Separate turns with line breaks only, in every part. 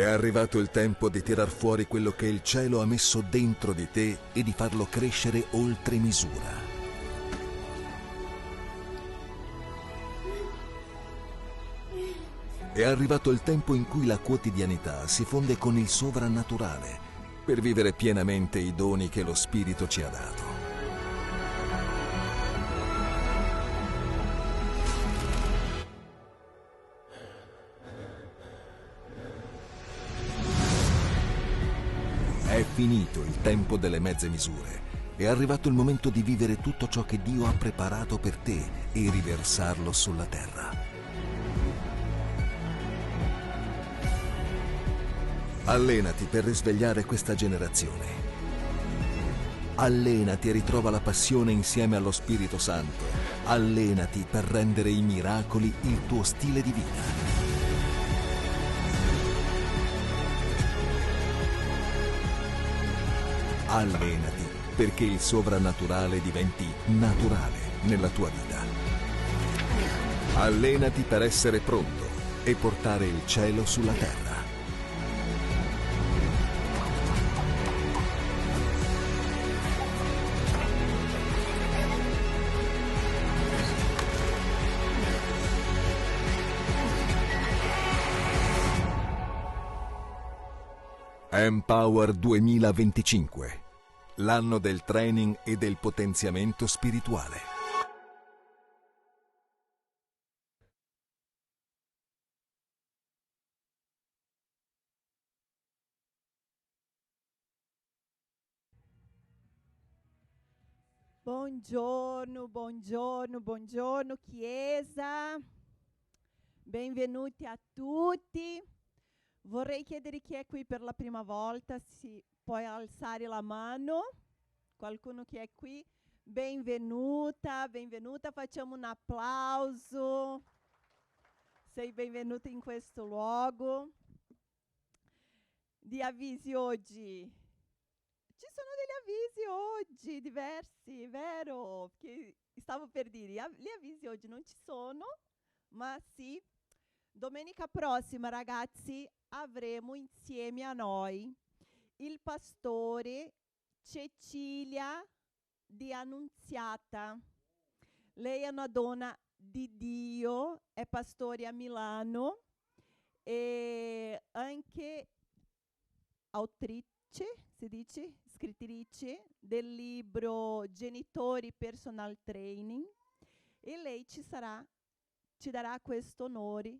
È arrivato il tempo di tirar fuori quello che il cielo ha messo dentro di te e di farlo crescere oltre misura. È arrivato il tempo in cui la quotidianità si fonde con il sovrannaturale per vivere pienamente i doni che lo Spirito ci ha dato. È finito il tempo delle mezze misure. È arrivato il momento di vivere tutto ciò che Dio ha preparato per te e riversarlo sulla terra. Allenati per risvegliare questa generazione. Allenati e ritrova la passione insieme allo Spirito Santo. Allenati per rendere i miracoli il tuo stile di vita. Allenati perché il sovrannaturale diventi naturale nella tua vita. Allenati per essere pronto e portare il cielo sulla terra. Empower 2025. L'anno del training e del potenziamento spirituale.
Buongiorno, buongiorno, buongiorno Chiesa. Benvenuti a tutti. Vorrei chiedere chi è qui per la prima volta, si può alzare la mano. Qualcuno che è qui? Benvenuta, benvenuta, facciamo un applauso. Sei benvenuta in questo luogo. Di avvisi oggi. Ci sono degli avvisi oggi, diversi, vero? Che stavo per dire, gli avvisi oggi non ci sono, ma sì. Domenica prossima, ragazzi, avremo insieme a noi il pastore Cecilia di Annunziata. Lei è una donna di Dio, è pastore a Milano e anche autrice, si dice, scrittrice del libro Genitori Personal Training, e lei ci darà questo onore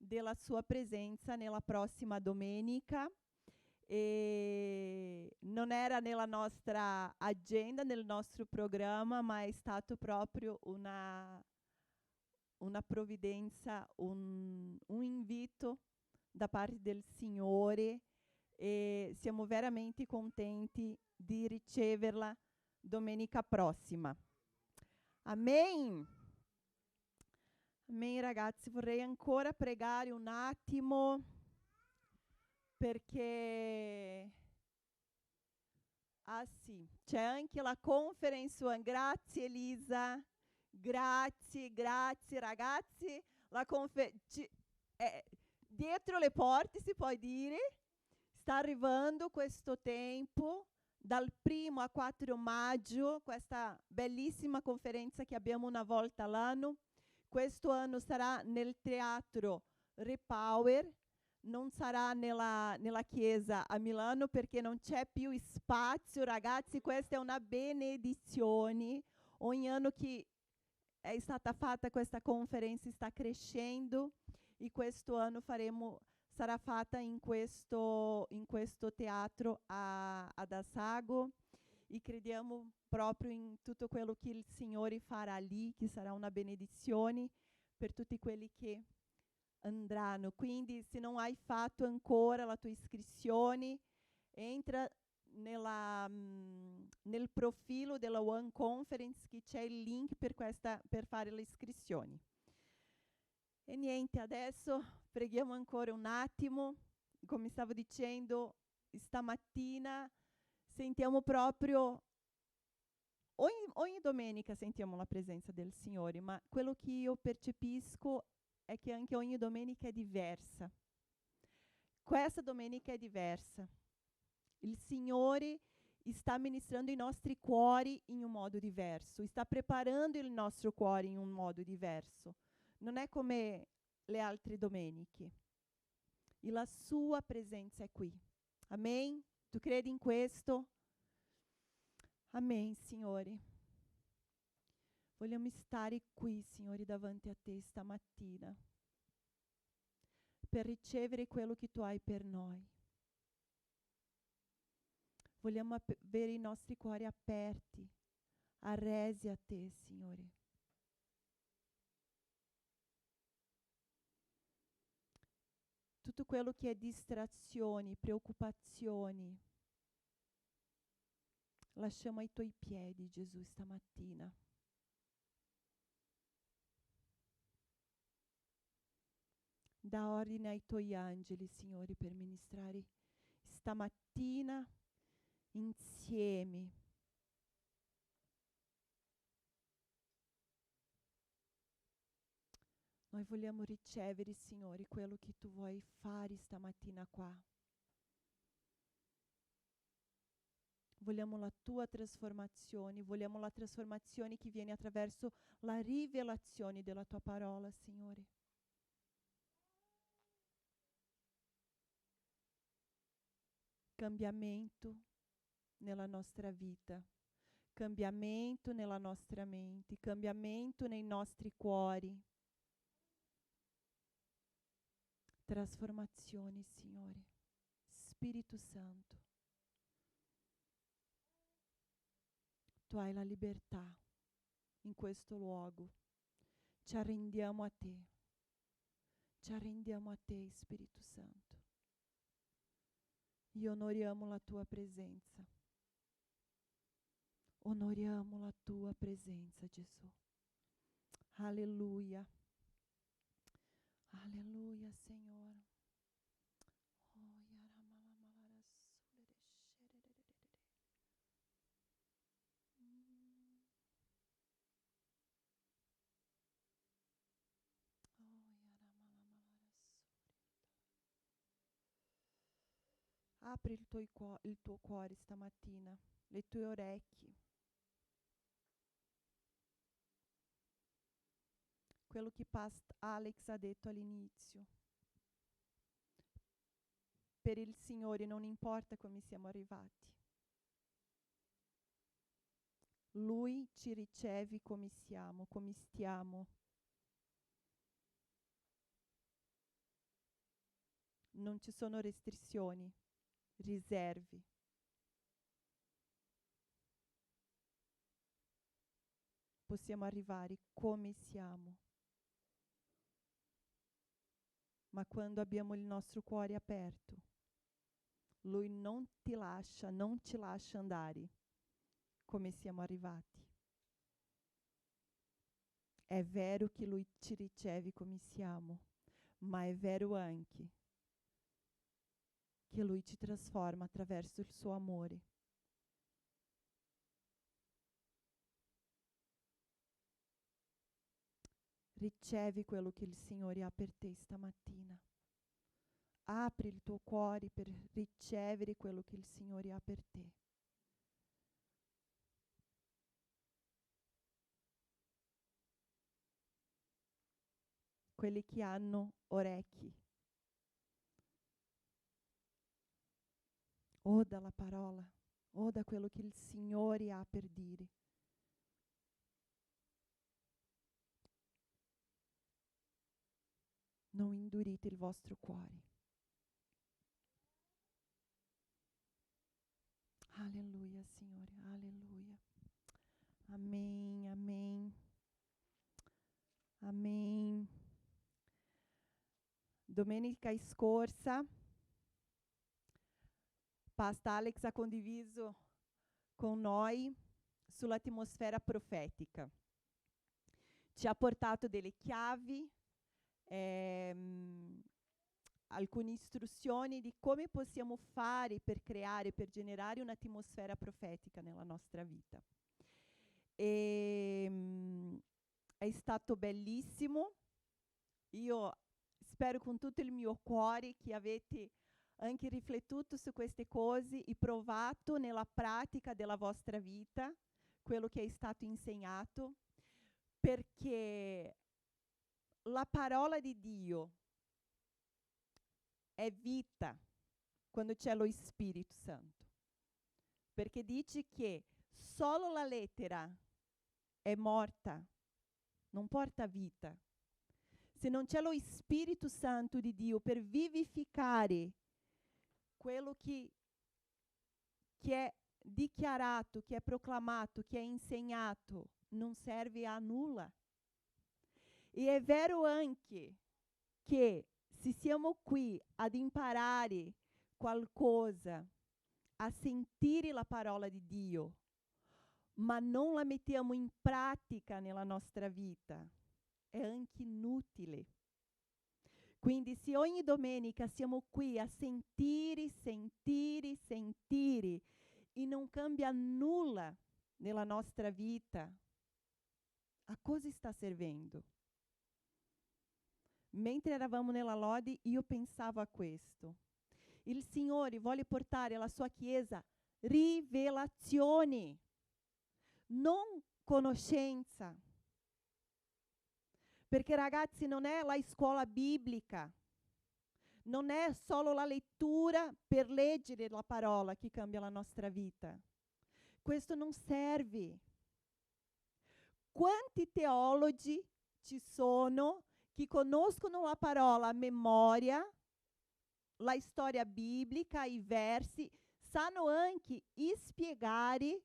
della sua presenza nella prossima domenica. E non era nella nostra agenda, nel nostro programma, ma è stato proprio una provvidenza, un invito da parte del Signore, e siamo veramente contenti di riceverla domenica prossima. Amen. Amen, ragazzi. Vorrei ancora pregare un attimo perché sì, c'è anche la conference one. Grazie Elisa, grazie ragazzi. La dietro le porte, si può dire, sta arrivando questo tempo, dal 1° a 4 maggio, questa bellissima conferenza che abbiamo una volta all'anno. Questo anno sarà nel teatro Repower, non sarà nella chiesa a Milano perché non c'è più spazio, ragazzi. Questa è una benedizione. Ogni anno che è stata fatta questa conferenza sta crescendo, e questo anno sarà fatta in questo teatro ad Assago, e crediamo proprio in tutto quello che il Signore farà lì, che sarà una benedizione per tutti quelli che andranno. Quindi, se non hai fatto ancora la tua iscrizione, entra nel profilo della One Conference, che c'è il link per fare le iscrizioni. E niente, adesso preghiamo ancora un attimo. Come stavo dicendo, stamattina sentiamo proprio, ogni domenica sentiamo la presenza del Signore, ma quello che io percepisco è che anche ogni domenica è diversa. Questa domenica è diversa. Il Signore sta ministrando i nostri cuori in un modo diverso, sta preparando il nostro cuore in un modo diverso. Non è come le altre domeniche. E la sua presenza è qui. Amen? Tu credi in questo? Amen, Signore. Vogliamo stare qui, Signore, davanti a te stamattina per ricevere quello che tu hai per noi. Vogliamo avere i nostri cuori aperti, arresi a te, Signore. Tutto quello che è distrazioni, preoccupazioni, lasciamo ai tuoi piedi, Gesù, stamattina. Da ordine ai tuoi angeli, Signore, per ministrare stamattina insieme. Noi vogliamo ricevere, Signore, quello che tu vuoi fare stamattina qua. Vogliamo la tua trasformazione, vogliamo la trasformazione che viene attraverso la rivelazione della tua parola, Signore. Cambiamento nella nostra vita, cambiamento nella nostra mente, cambiamento nei nostri cuori. Trasformazione, Signore. Spirito Santo. Tu hai la libertà in questo luogo. Ci arrendiamo a te. Ci arrendiamo a te, Spirito Santo. E onoriamo la tua presenza. Onoriamo la tua presenza, Gesù. Alleluia. Alleluia, Signore. Apri il tuo cuore stamattina, le tue orecchie. Quello che Pastor Alex ha detto all'inizio. Per il Signore non importa come siamo arrivati. Lui ci riceve come siamo, come stiamo. Non ci sono restrizioni, riserve. Possiamo arrivare come siamo. Ma quando abbiamo il nostro cuore aperto, Lui non ti lascia, non ci lascia andare come siamo arrivati. È vero che Lui ci riceve come siamo, ma è vero anche che Lui ci trasforma attraverso il suo amore. Ricevi quello che il Signore ha per te stamattina. Apri il tuo cuore per ricevere quello che il Signore ha per te. Quelli che hanno orecchi, o dalla parola, o da quello che il Signore ha per dire. Non indurite il vostro cuore. Alleluia, Signore, alleluia. Amen, amen. Amen. Domenica scorsa, Pastor Alex ha condiviso con noi sull'atmosfera profetica. Ci ha portato delle chiavi, alcune istruzioni di come possiamo fare per creare, per generare un'atmosfera profetica nella nostra vita. È stato bellissimo. Io spero con tutto il mio cuore che avete anche riflettuto su queste cose e provato nella pratica della vostra vita quello che è stato insegnato, perché la parola di Dio è vita quando c'è lo Spirito Santo, perché dice che solo la lettera è morta, non porta vita. Se non c'è lo Spirito Santo di Dio per vivificare quello che è dichiarato, che è proclamato, che è insegnato, non serve a nulla. E è vero anche che se siamo qui ad imparare qualcosa, a sentire la parola di Dio, ma non la mettiamo in pratica nella nostra vita, è anche inutile. Quindi se ogni domenica siamo qui a sentire e non cambia nulla nella nostra vita, a cosa sta servendo? Mentre eravamo nella lode, io pensavo a questo. Il Signore vuole portare alla sua Chiesa rivelazioni, non conoscenza. Perché ragazzi, non è la scuola biblica, non è solo la lettura per leggere la parola che cambia la nostra vita. Questo non serve. Quanti teologi ci sono che conoscono la parola a memoria, la storia biblica, i versi, sanno anche spiegare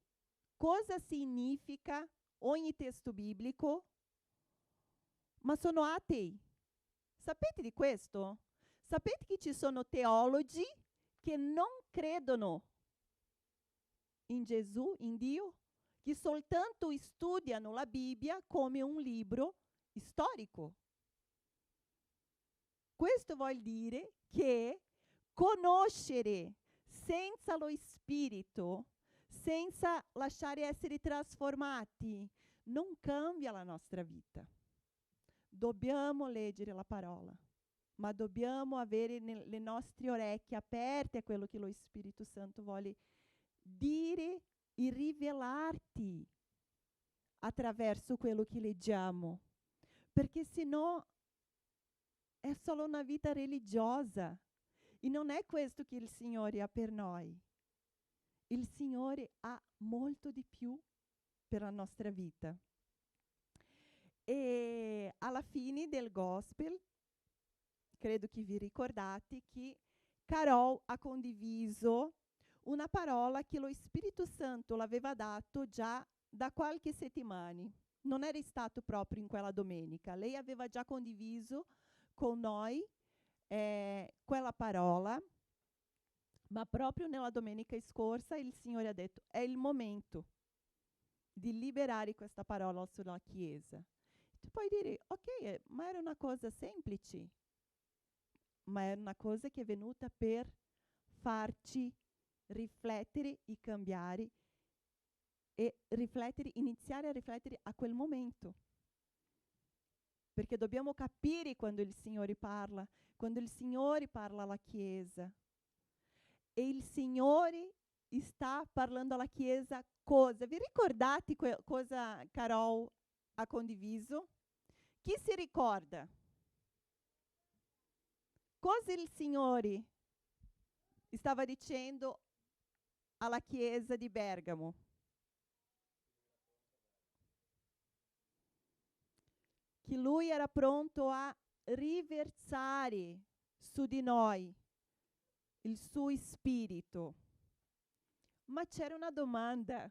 cosa significa ogni testo biblico, ma sono atei. Sapete di questo? Sapete che ci sono teologi che non credono in Gesù, in Dio, che soltanto studiano la Bibbia come un libro storico. Questo vuol dire che conoscere senza lo Spirito, senza lasciare essere trasformati, non cambia la nostra vita. Dobbiamo leggere la parola, ma dobbiamo avere le nostre orecchie aperte a quello che lo Spirito Santo vuole dire e rivelarti attraverso quello che leggiamo, perché sennò è solo una vita religiosa e non è questo che il Signore ha per noi. Il Signore ha molto di più per la nostra vita. E alla fine del gospel, credo che vi ricordate che Carol ha condiviso una parola che lo Spirito Santo l'aveva dato già da qualche settimana. Non era stato proprio in quella domenica. Lei aveva già condiviso con noi quella parola, ma proprio nella domenica scorsa il Signore ha detto: è il momento di liberare questa parola sulla Chiesa. Tu puoi dire, ok, ma era una cosa semplice, ma è una cosa che è venuta per farci riflettere e cambiare e iniziare a riflettere a quel momento. Perché dobbiamo capire quando il Signore parla alla Chiesa. E il Signore sta parlando alla Chiesa cosa? Vi ricordate cosa Carol ha condiviso? Chi si ricorda? Cosa il Signore stava dicendo alla Chiesa di Bergamo? Che Lui era pronto a riversare su di noi il suo Spirito. Ma c'era una domanda.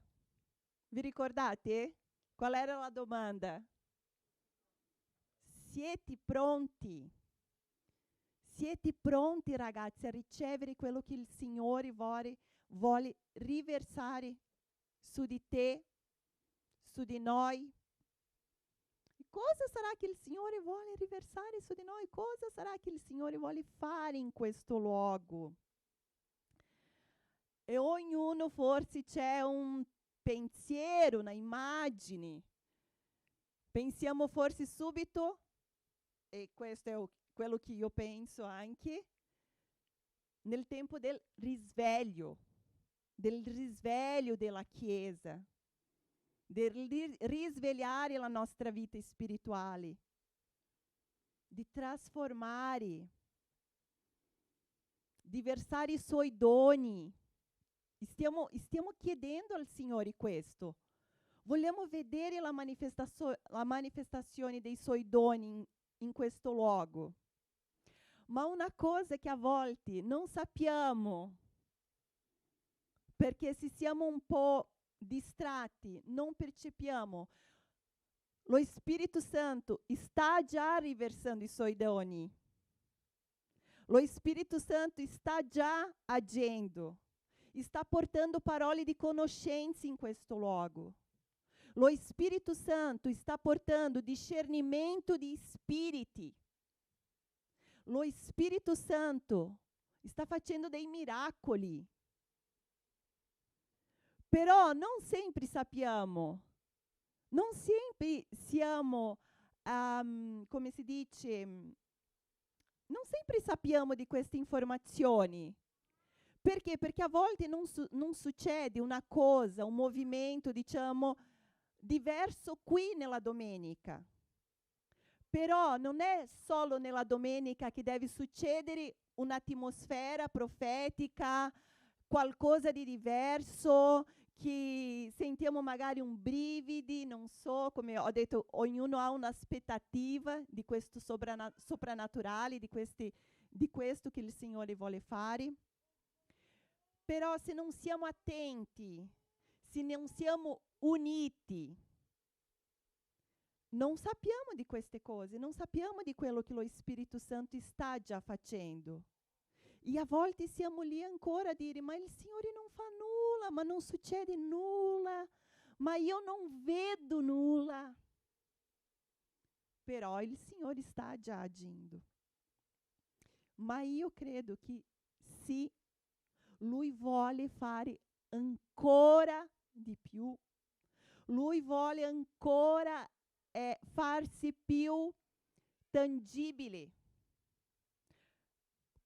Vi ricordate? Qual era la domanda? Siete pronti? Siete pronti, ragazzi, a ricevere quello che il Signore vuole riversare su di te, su di noi? Cosa sarà che il Signore vuole riversare su di noi? Cosa sarà che il Signore vuole fare in questo luogo? E ognuno forse c'è un pensiero, una immagine. Pensiamo forse subito, e questo è quello che io penso anche, nel tempo del risveglio della Chiesa, del risvegliare la nostra vita spirituale, di trasformare, di versare i suoi doni. Stiamo chiedendo al Signore questo. Vogliamo vedere la manifestazione dei suoi doni in questo luogo. Ma una cosa che a volte non sappiamo, perché se siamo un po' distratti, non percepiamo, lo Spirito Santo sta già riversando i suoi doni. Lo Spirito Santo sta già agendo, sta portando parole di conoscenza in questo luogo. Lo Spirito Santo sta portando discernimento di spiriti. Lo Spirito Santo sta facendo dei miracoli. Però non sempre sappiamo, non sempre siamo, come si dice, non sempre sappiamo di queste informazioni. Perché? Perché a volte non succede una cosa, un movimento, diciamo, diverso qui nella domenica. Però non è solo nella domenica che deve succedere un'atmosfera profetica, qualcosa di diverso, che sentiamo magari un brividi, non so, come ho detto, ognuno ha un'aspettativa di questo soprannaturale, di questo che il Signore vuole fare. Però se non siamo attenti, se non siamo uniti, non sappiamo di queste cose, non sappiamo di quello che lo Spirito Santo sta già facendo. E a volte siamo lì ancora a dire, ma il Signore non fa nulla, ma non succede nulla, ma io non vedo nulla. Però il Signore sta già agendo. Ma io credo che sì, Lui vuole fare ancora di più. Lui vuole ancora farsi più tangibile.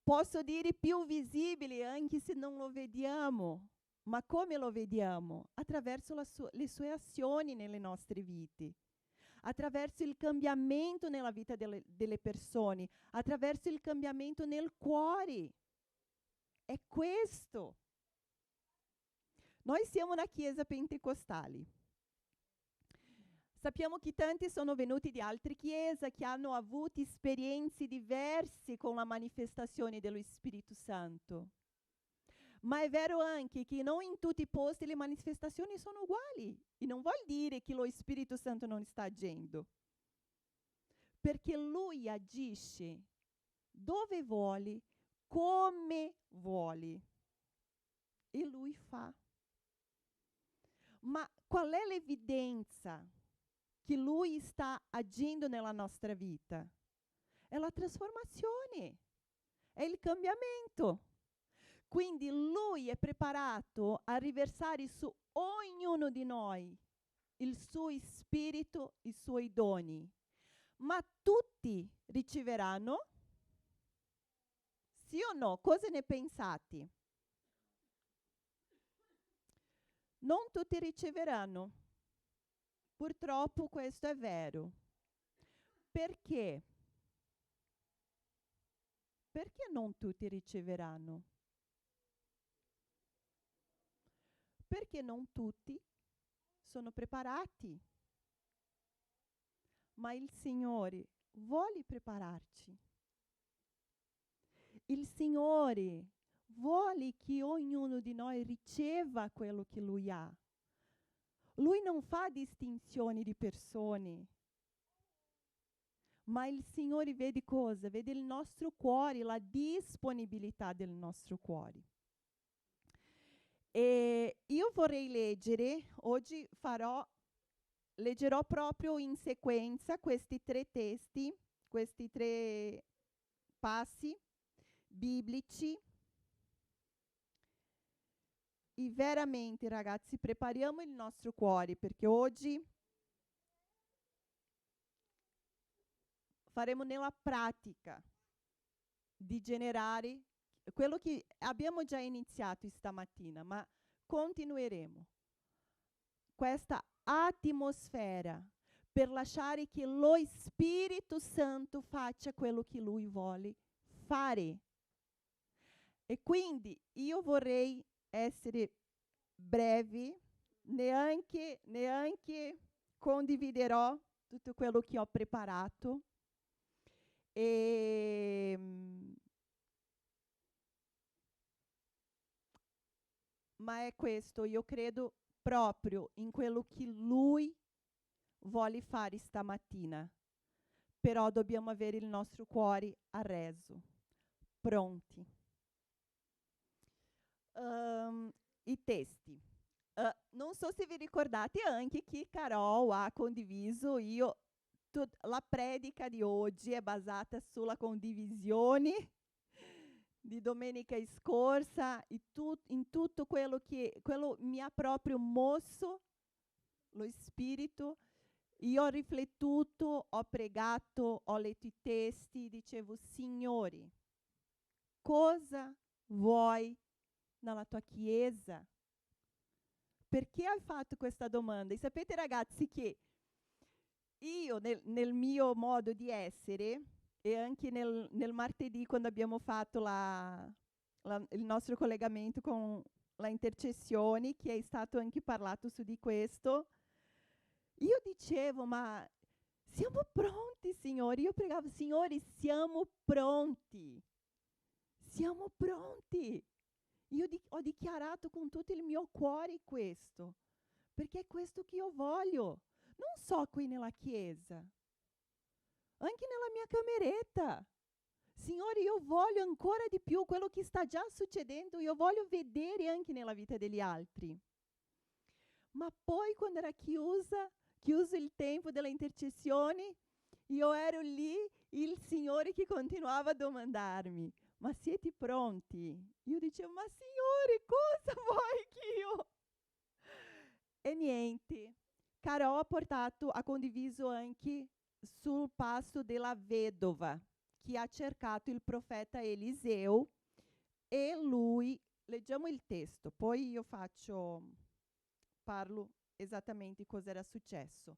Posso dire più visibile, anche se non lo vediamo. Ma come lo vediamo? Attraverso le sue azioni nelle nostre vite, attraverso il cambiamento nella vita delle persone, attraverso il cambiamento nel cuore. È questo. Noi siamo una chiesa pentecostale. Sappiamo che tanti sono venuti di altre chiese che hanno avuto esperienze diverse con la manifestazione dello Spirito Santo. Ma è vero anche che non in tutti i posti le manifestazioni sono uguali. E non vuol dire che lo Spirito Santo non sta agendo. Perché Lui agisce dove vuole, come vuole. E Lui fa. Ma qual è l'evidenza che Lui sta agendo nella nostra vita? È la trasformazione, è il cambiamento. Quindi Lui è preparato a riversare su ognuno di noi il suo spirito, i suoi doni. Ma tutti riceveranno? Sì o no? Cosa ne pensate? Non tutti riceveranno. Purtroppo questo è vero. Perché? Perché non tutti riceveranno? Perché non tutti sono preparati. Ma il Signore vuole prepararci. Il Signore vuole che ognuno di noi riceva quello che Lui ha. Lui non fa distinzioni di persone. Ma il Signore vede cosa? Vede il nostro cuore, la disponibilità del nostro cuore. E io vorrei leggere, oggi leggerò proprio in sequenza questi 3 testi, questi 3 passi biblici. E veramente, ragazzi, prepariamo il nostro cuore, perché oggi faremo nella pratica di generare quello che abbiamo già iniziato stamattina, ma continueremo. Questa atmosfera per lasciare che lo Spirito Santo faccia quello che lui vuole fare. E quindi io vorrei essere brevi, neanche condividerò tutto quello che ho preparato. Ma è questo, io credo proprio in quello che lui vuole fare stamattina. Però dobbiamo avere il nostro cuore arreso, pronti. I testi. Non so se vi ricordate anche che Carol ha condiviso la predica di oggi è basata sulla condivisione di domenica scorsa in tutto quello mi ha proprio mosso lo spirito. Io ho riflettuto, ho pregato, ho letto i testi, dicevo, Signore, cosa vuoi nella tua chiesa? Perché hai fatto questa domanda? E sapete ragazzi che io nel mio modo di essere e anche nel martedì quando abbiamo fatto il nostro collegamento con la intercessione, che è stato anche parlato su di questo, io dicevo, ma siamo pronti, Signore? Io pregavo, Signore, siamo pronti. Siamo pronti. Io ho dichiarato con tutto il mio cuore questo, perché è questo che io voglio. Non so qui nella chiesa, anche nella mia cameretta. Signore, io voglio ancora di più quello che sta già succedendo, io voglio vedere anche nella vita degli altri. Ma poi quando era chiuso il tempo della intercessione, io ero lì, il Signore che continuava a domandarmi, ma siete pronti? Io dicevo, ma Signore, cosa vuoi che io? E niente. Carol ha condiviso anche sul passo della vedova, che ha cercato il profeta Eliseo, e lui, leggiamo il testo, poi io parlo esattamente cosa era successo.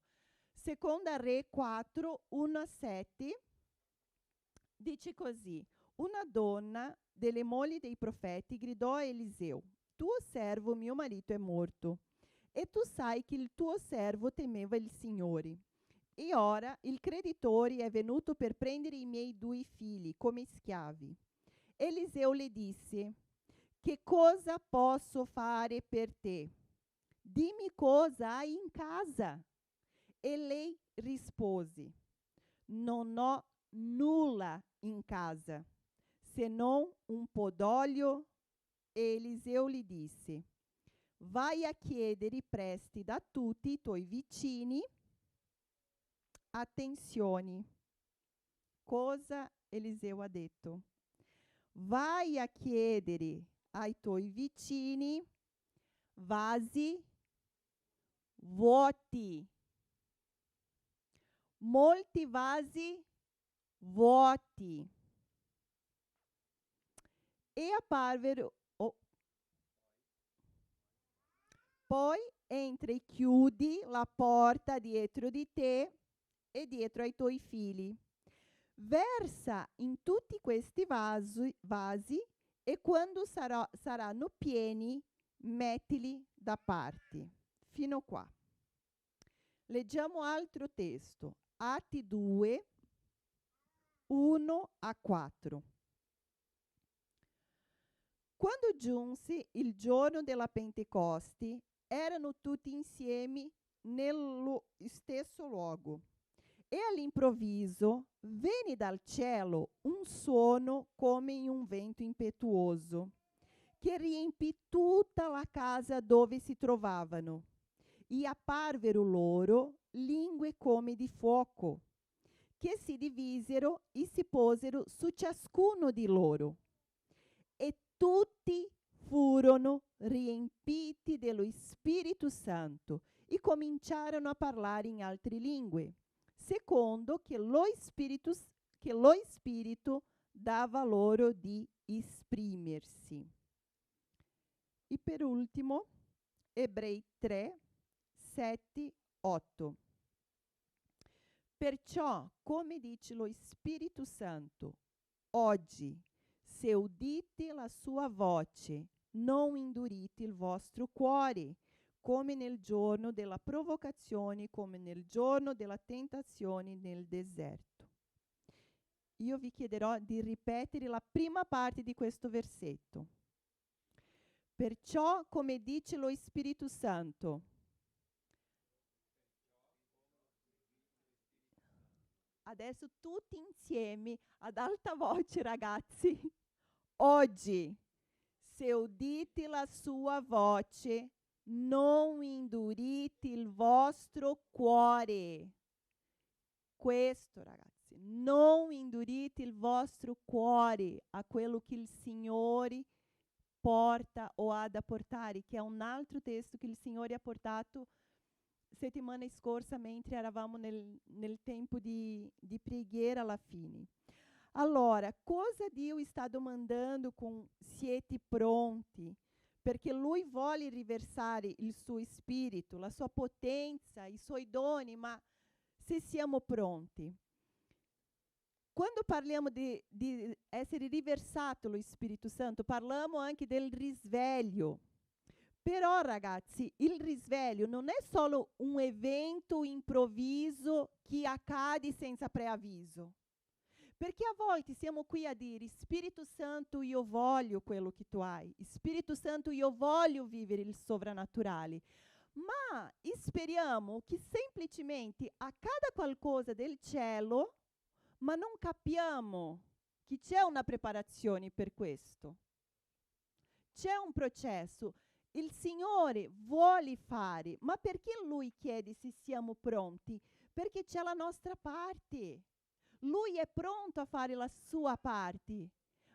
Seconda Re 4, 1-7, dice così: una donna delle mogli dei profeti gridò a Eliseo, tuo servo mio marito è morto, e tu sai che il tuo servo temeva il Signore. E ora il creditore è venuto per prendere i miei 2 figli come schiavi. Eliseo le disse, che cosa posso fare per te? Dimmi cosa hai in casa. E lei rispose, non ho nulla in casa, se non un po' d'olio. E Eliseo gli disse, vai a chiedere i prestiti da tutti i tuoi vicini. Attenzione, cosa Eliseo ha detto? Vai a chiedere ai tuoi vicini vasi vuoti. Molti vasi vuoti. E apparvero. Poi entra e chiudi la porta dietro di te e dietro ai tuoi figli. Versa in tutti questi vasi e quando saranno pieni, mettili da parte. Fino qua. Leggiamo altro testo. Atti 2, 1-4. Quando giunse il giorno della Pentecoste, erano tutti insieme nello stesso luogo. E all'improvviso venne dal cielo un suono come in un vento impetuoso, che riempì tutta la casa dove si trovavano. E apparvero loro lingue come di fuoco, che si divisero e si posero su ciascuno di loro. E tutti furono riempiti dello Spirito Santo e cominciarono a parlare in altre lingue, secondo che lo Spirito dava loro di esprimersi. E per ultimo, Ebrei 3, 7, 8. Perciò, come dice lo Spirito Santo, oggi, se udite la sua voce, non indurite il vostro cuore, come nel giorno della provocazione, come nel giorno della tentazione nel deserto. Io vi chiederò di ripetere la prima parte di questo versetto. Perciò, come dice lo Spirito Santo, adesso tutti insieme, ad alta voce, ragazzi. Oggi, se udite la sua voce, non indurite il vostro cuore. Questo, ragazzi, non indurite il vostro cuore a quello che il Signore porta o ha da portare, che è un altro testo che il Signore ha portato settimana scorsa mentre eravamo nel tempo di preghiera alla fine. Allora, cosa Dio sta domandando con siete pronti? Perché Lui vuole riversare il suo spirito, la sua potenza, i suoi doni, ma se siamo pronti. Quando parliamo di essere riversato lo Spirito Santo, parliamo anche del risveglio. Però, ragazzi, il risveglio non è solo un evento improvviso che accade senza preavviso. Perché a volte siamo qui a dire: Spirito Santo, io voglio quello che tu hai. Spirito Santo, io voglio vivere il sovrannaturale. Ma speriamo che semplicemente accada qualcosa del cielo, ma non capiamo che c'è una preparazione per questo. C'è un processo. Il Signore vuole fare, ma perché Lui chiede se siamo pronti? Perché c'è la nostra parte. Lui è pronto a fare la sua parte,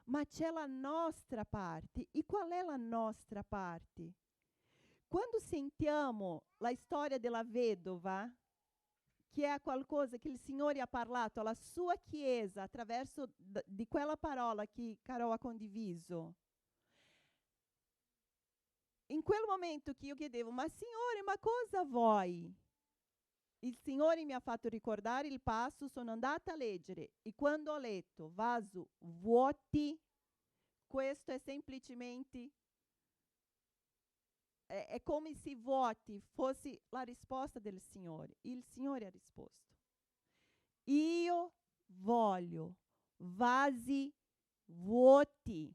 ma c'è la nostra parte. E qual è la nostra parte? Quando sentiamo la storia della vedova, che è qualcosa che il Signore ha parlato alla sua Chiesa attraverso di quella parola che Carol ha condiviso, in quel momento che io chiedevo: ma Signore, ma cosa vuoi? Il Signore mi ha fatto ricordare il passo, sono andata a leggere e quando ho letto vaso vuoti, questo è semplicemente, è come se vuoti fosse la risposta del Signore. Il Signore ha risposto: io voglio vasi vuoti.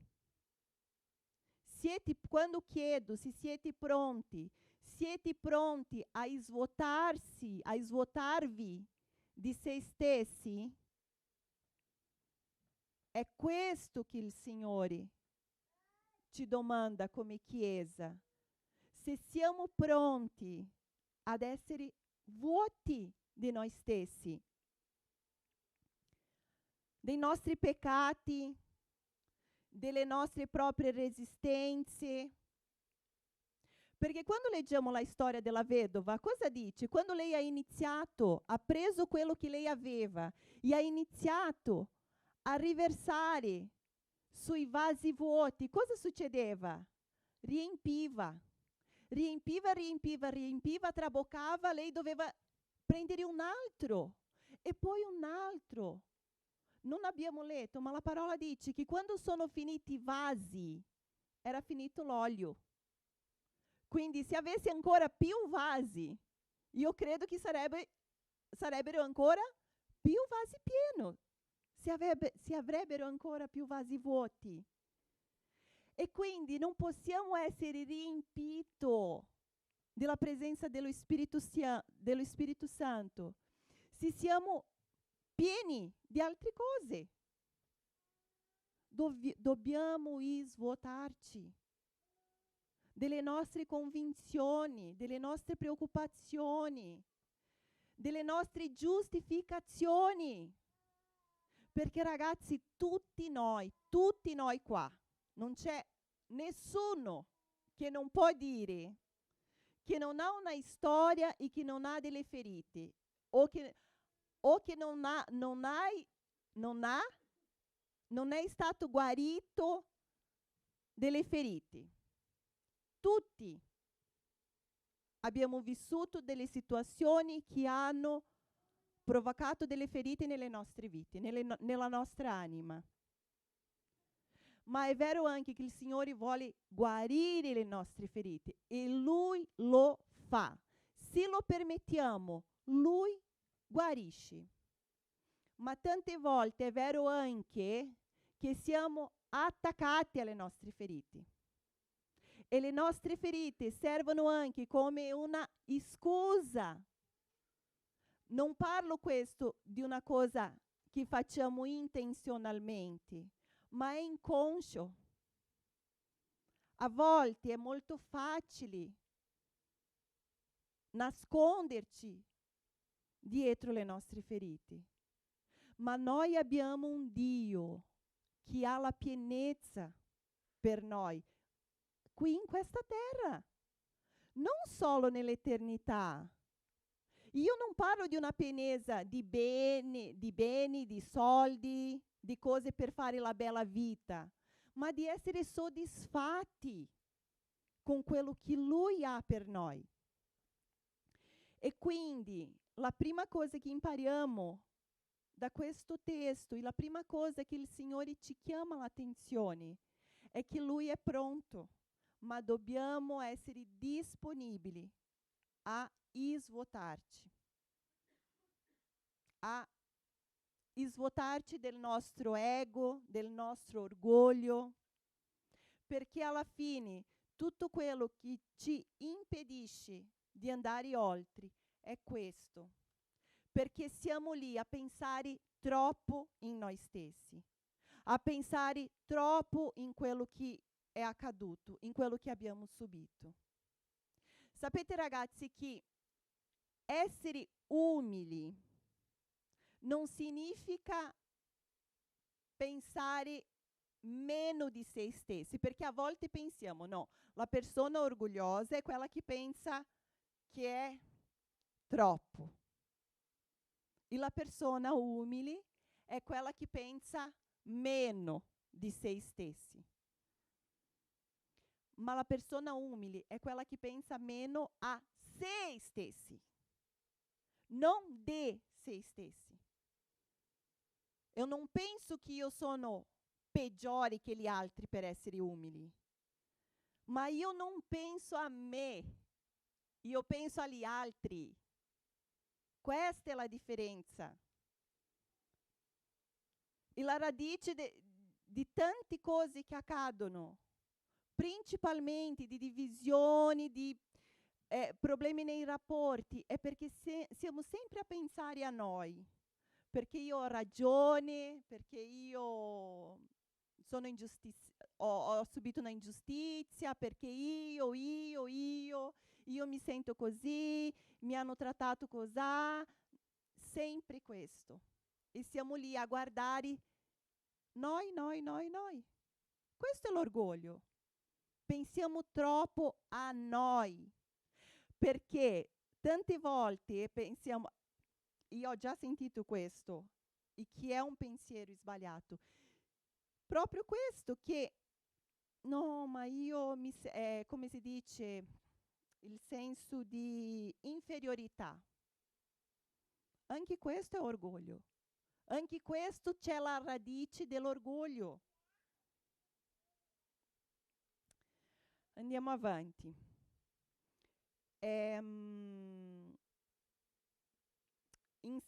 Quando chiedo se siete pronti a svuotarsi, a svuotarvi di se stessi? È questo che il Signore ci domanda come Chiesa. Se siamo pronti ad essere vuoti di noi stessi, dei nostri peccati, delle nostre proprie resistenze. Perché quando leggiamo la storia della vedova, cosa dice? Quando lei ha iniziato, ha preso quello che lei aveva e ha iniziato a riversare sui vasi vuoti, cosa succedeva? Riempiva, traboccava, lei doveva prendere un altro e poi un altro. Non abbiamo letto, ma la parola dice che quando sono finiti i vasi, era finito l'olio. Quindi se avessi ancora più vasi, io credo che sarebbero ancora più vasi pieni, si avrebbero ancora più vasi vuoti. E quindi non possiamo essere riempiti della presenza dello Spirito Santo se siamo pieni di altre cose. Dobbiamo svuotarci delle nostre convinzioni, delle nostre preoccupazioni, delle nostre giustificazioni. Perché, ragazzi, tutti noi qua, non c'è nessuno che non può dire che non ha una storia e che non ha delle ferite, o che non ha non è stato guarito delle ferite. Tutti abbiamo vissuto delle situazioni che hanno provocato delle ferite nelle nostre vite, nella nostra anima. Ma è vero anche che il Signore vuole guarire le nostre ferite e Lui lo fa. Se lo permettiamo, Lui guarisce. Ma tante volte è vero anche che siamo attaccati alle nostre ferite. E le nostre ferite servono anche come una scusa. Non parlo questo di una cosa che facciamo intenzionalmente, ma è inconscio. A volte è molto facile nasconderci dietro le nostre ferite, ma noi abbiamo un Dio che ha la pienezza per noi, qui in questa terra, non solo nell'eternità. Io non parlo di una pienezza di beni, di soldi, di cose per fare la bella vita, ma di essere soddisfatti con quello che Lui ha per noi. E quindi la prima cosa che impariamo da questo testo e la prima cosa che il Signore ci chiama l'attenzione è che Lui è pronto, ma dobbiamo essere disponibili a svuotarci del nostro ego, del nostro orgoglio, perché alla fine tutto quello che ci impedisce di andare oltre è questo, perché siamo lì a pensare troppo in noi stessi, a pensare troppo in quello che è accaduto, in quello che abbiamo subito. Sapete ragazzi che essere umili non significa pensare meno di se stessi, perché a volte pensiamo, no, la persona orgogliosa è quella che pensa che è troppo. E la persona umile è quella che pensa meno di se stessi. Ma la persona umile è quella che pensa meno a se stessi, non de se stessi. Eu non penso che io sono peggiore che gli altri per essere umili, ma io non penso a me, io penso agli altri. Questa è la differenza. E la radice di tante cose che accadono, principalmente di divisioni, di problemi nei rapporti, è perché siamo sempre a pensare a noi. Perché io ho ragione, perché io sono ho subito una ingiustizia, perché io mi sento così, mi hanno trattato così, sempre questo. E siamo lì a guardare noi. Questo è l'orgoglio. Pensiamo troppo a noi, perché tante volte pensiamo, io ho già sentito questo, e che è un pensiero sbagliato. Proprio questo che, no, ma io come si dice, il senso di inferiorità. Anche questo è orgoglio. Anche questo c'è la radice dell'orgoglio. Andiamo avanti. In 2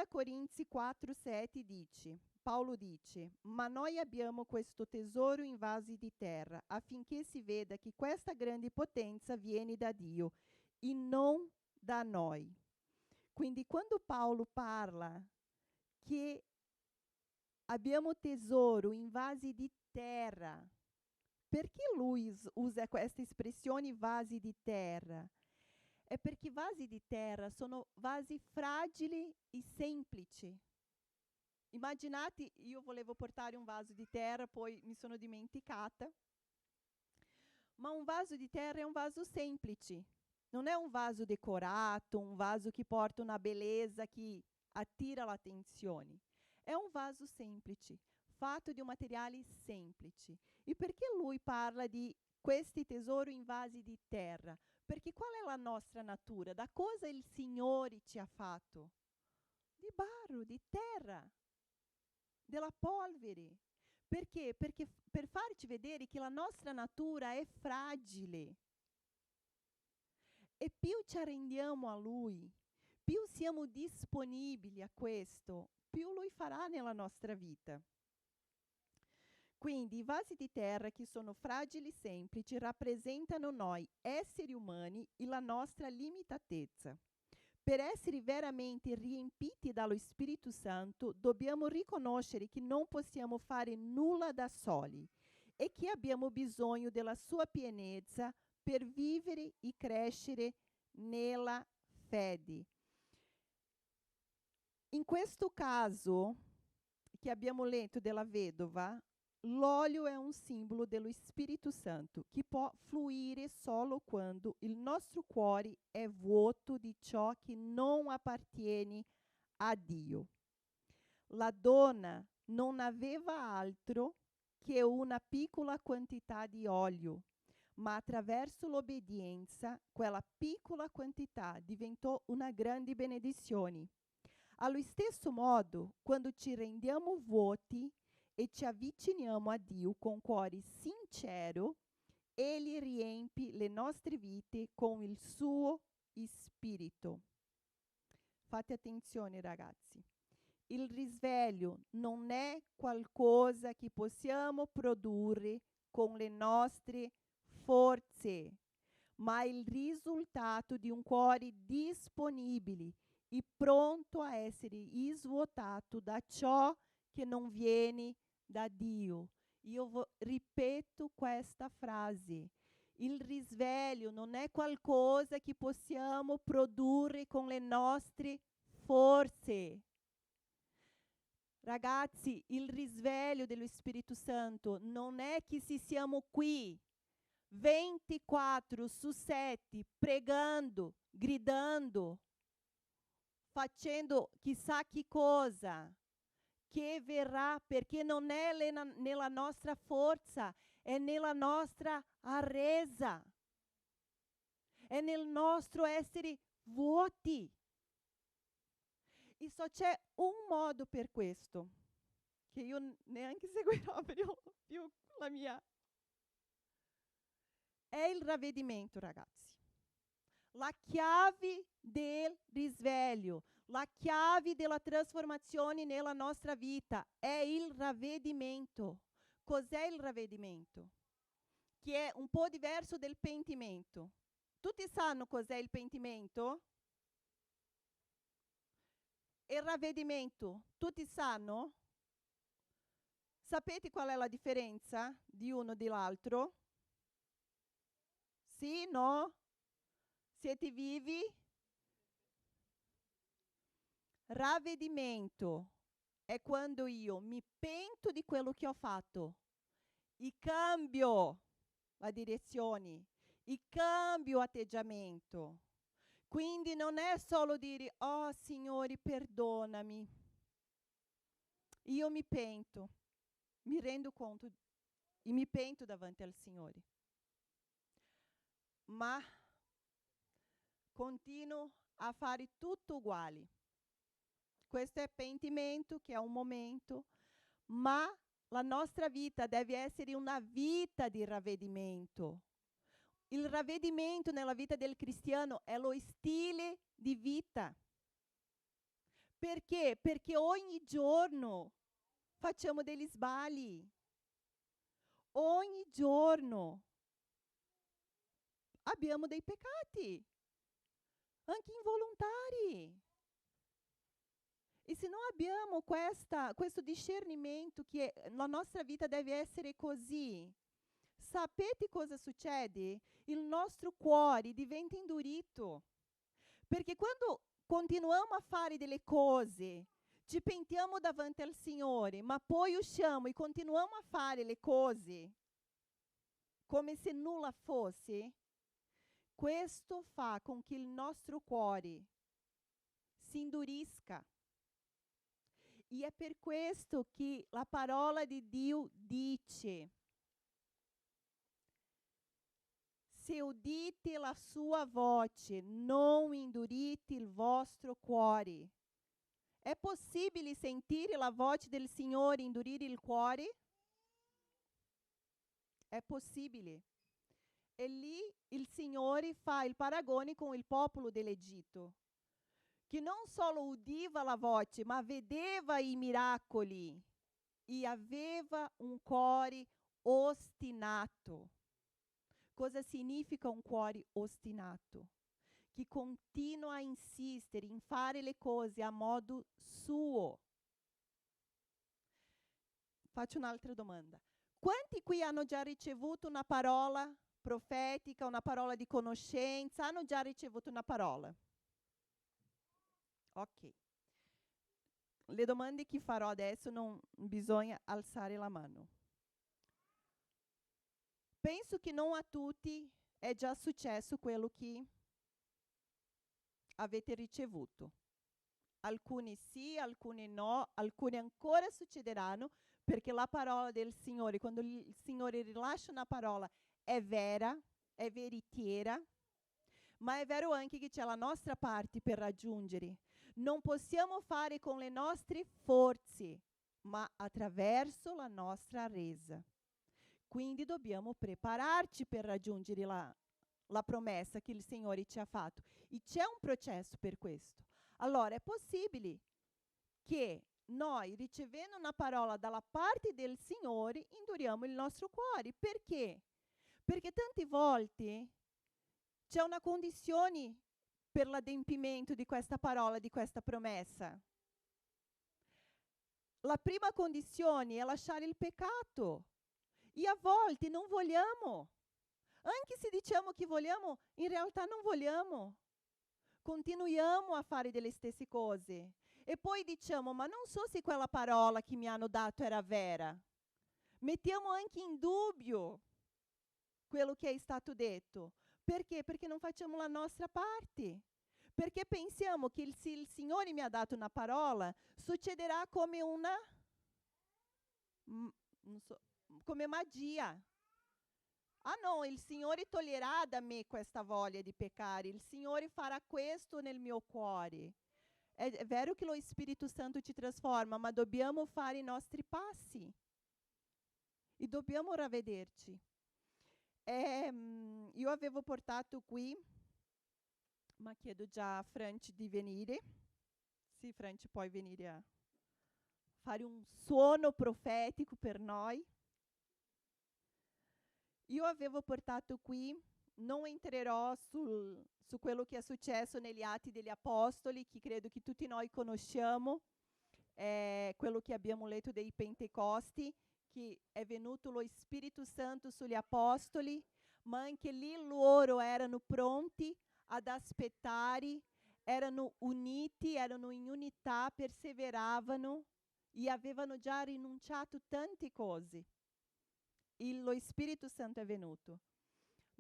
Corinzi 4:7 Paolo dice: ma noi abbiamo questo tesoro in vasi di terra, affinché si veda che questa grande potenza viene da Dio e non da noi. Quindi quando Paolo parla che abbiamo tesoro in vasi di terra, perché lui usa questa espressione vasi di terra? È perché vasi di terra sono vasi fragili e semplici. Immaginate, io volevo portare un vaso di terra, poi mi sono dimenticata. Ma un vaso di terra è un vaso semplice. Non è un vaso decorato, un vaso che porta una bellezza che attira l'attenzione. È un vaso semplice, fatto di un materiale semplice. E perché lui parla di questi tesori in vasi di terra? Perché qual è la nostra natura? Da cosa il Signore ci ha fatto? Di barro, di terra, della polvere. Perché? Perché per farci vedere che la nostra natura è fragile. E più ci arrendiamo a Lui, più siamo disponibili a questo, più Lui farà nella nostra vita. Quindi i vasi di terra, che sono fragili e semplici, rappresentano noi, esseri umani, e la nostra limitatezza. Per essere veramente riempiti dallo Spirito Santo, dobbiamo riconoscere che non possiamo fare nulla da soli e che abbiamo bisogno della sua pienezza per vivere e crescere nella fede. In questo caso che abbiamo letto della vedova, l'olio è un simbolo dello Spirito Santo che può fluire solo quando il nostro cuore è vuoto di ciò che non appartiene a Dio. La donna non aveva altro che una piccola quantità di olio, ma attraverso l'obbedienza quella piccola quantità diventò una grande benedizione. Allo stesso modo, quando ci rendiamo vuoti e ci avviciniamo a Dio con cuore sincero, Egli riempie le nostre vite con il suo Spirito. Fate attenzione, ragazzi. Il risveglio non è qualcosa che possiamo produrre con le nostre forze, ma il risultato di un cuore disponibile e pronto a essere svuotato da ciò che non viene da Dio. Io ripeto questa frase. Il risveglio non è qualcosa che possiamo produrre con le nostre forze. Ragazzi, il risveglio dello Spirito Santo non è che se siamo qui 24/7 pregando, gridando, facendo chissà che cosa, che verrà, perché non è nella nostra forza, è nella nostra resa, è nel nostro essere vuoti. E só c'è un modo per questo, che io neanche seguirò più la mia. È il ravvedimento, ragazzi. La chiave del risveglio, la chiave della trasformazione nella nostra vita è il ravvedimento. Cos'è il ravvedimento? Che è un po' diverso del pentimento. Tutti sanno cos'è il pentimento? E il ravvedimento, tutti sanno? Sapete qual è la differenza di uno e dell'altro? Sì, no? Siete vivi? Ravvedimento è quando io mi pento di quello che ho fatto e cambio la direzione e cambio atteggiamento. Quindi non è solo dire: "Oh Signore, perdonami". Io mi pento, mi rendo conto e mi pento davanti al Signore. Ma continuo a fare tutto uguale. Questo è pentimento, che è un momento, ma la nostra vita deve essere una vita di ravvedimento. Il ravvedimento nella vita del cristiano è lo stile di vita. Perché? Perché ogni giorno facciamo degli sbagli. Ogni giorno abbiamo dei peccati, anche involontari. E se non abbiamo questo discernimento che la nostra vita deve essere così, sapete cosa succede? Il nostro cuore diventa indurito. Perché quando continuiamo a fare delle cose, ci pentiamo davanti al Signore, ma poi usciamo e continuiamo a fare le cose come se nulla fosse, questo fa con che il nostro cuore si indurisca. E è per questo che la parola di Dio dice: se udite la sua voce, non indurite il vostro cuore. È possibile sentire la voce del Signore e indurire il cuore? È possibile. E lì il Signore fa il paragone con il popolo dell'Egitto, che non solo udiva la voce, ma vedeva i miracoli e aveva un cuore ostinato. Cosa significa un cuore ostinato? Che continua a insistere in fare le cose a modo suo. Faccio un'altra domanda. Quanti qui hanno già ricevuto una parola profetica, una parola di conoscenza? Hanno già ricevuto una parola? Ok. Le domande che farò adesso non bisogna alzare la mano. Penso che non a tutti è già successo quello che avete ricevuto. Alcuni sì, alcuni no, alcuni ancora succederanno, perché la parola del Signore, quando il Signore rilascia una parola, è vera, è veritiera, ma è vero anche che c'è la nostra parte per raggiungere. Non possiamo fare con le nostre forze, ma attraverso la nostra resa. Quindi dobbiamo prepararci per raggiungere la promessa che il Signore ci ha fatto. E c'è un processo per questo. Allora, è possibile che noi, ricevendo una parola dalla parte del Signore, induriamo il nostro cuore. Perché? Perché tante volte c'è una condizione per l'adempimento di questa parola, di questa promessa. La prima condizione è lasciare il peccato. E a volte non vogliamo. Anche se diciamo che vogliamo, in realtà non vogliamo. Continuiamo a fare delle stesse cose. E poi diciamo, ma non so se quella parola che mi hanno dato era vera. Mettiamo anche in dubbio quello che è stato detto. Perché? Perché non facciamo la nostra parte. Perché pensiamo che se il Signore mi ha dato una parola, succederà come una... non so, come magia. Ah no, il Signore toglierà da me questa voglia di peccare, il Signore farà questo nel mio cuore. È vero che lo Spirito Santo ci trasforma, ma dobbiamo fare i nostri passi e dobbiamo ravvederci. Io avevo portato qui, ma chiedo già a Franci di venire. Sì, Franci, puoi venire a fare un suono profetico per noi. Io avevo portato qui, non entrerò su quello che è successo negli Atti degli Apostoli, che credo che tutti noi conosciamo, quello che abbiamo letto dei Pentecosti, che è venuto lo Spirito Santo sugli Apostoli, ma anche lì loro erano pronti ad aspettare, erano uniti, erano in unità, perseveravano e avevano già rinunciato tante cose. Lo Spirito Santo è venuto.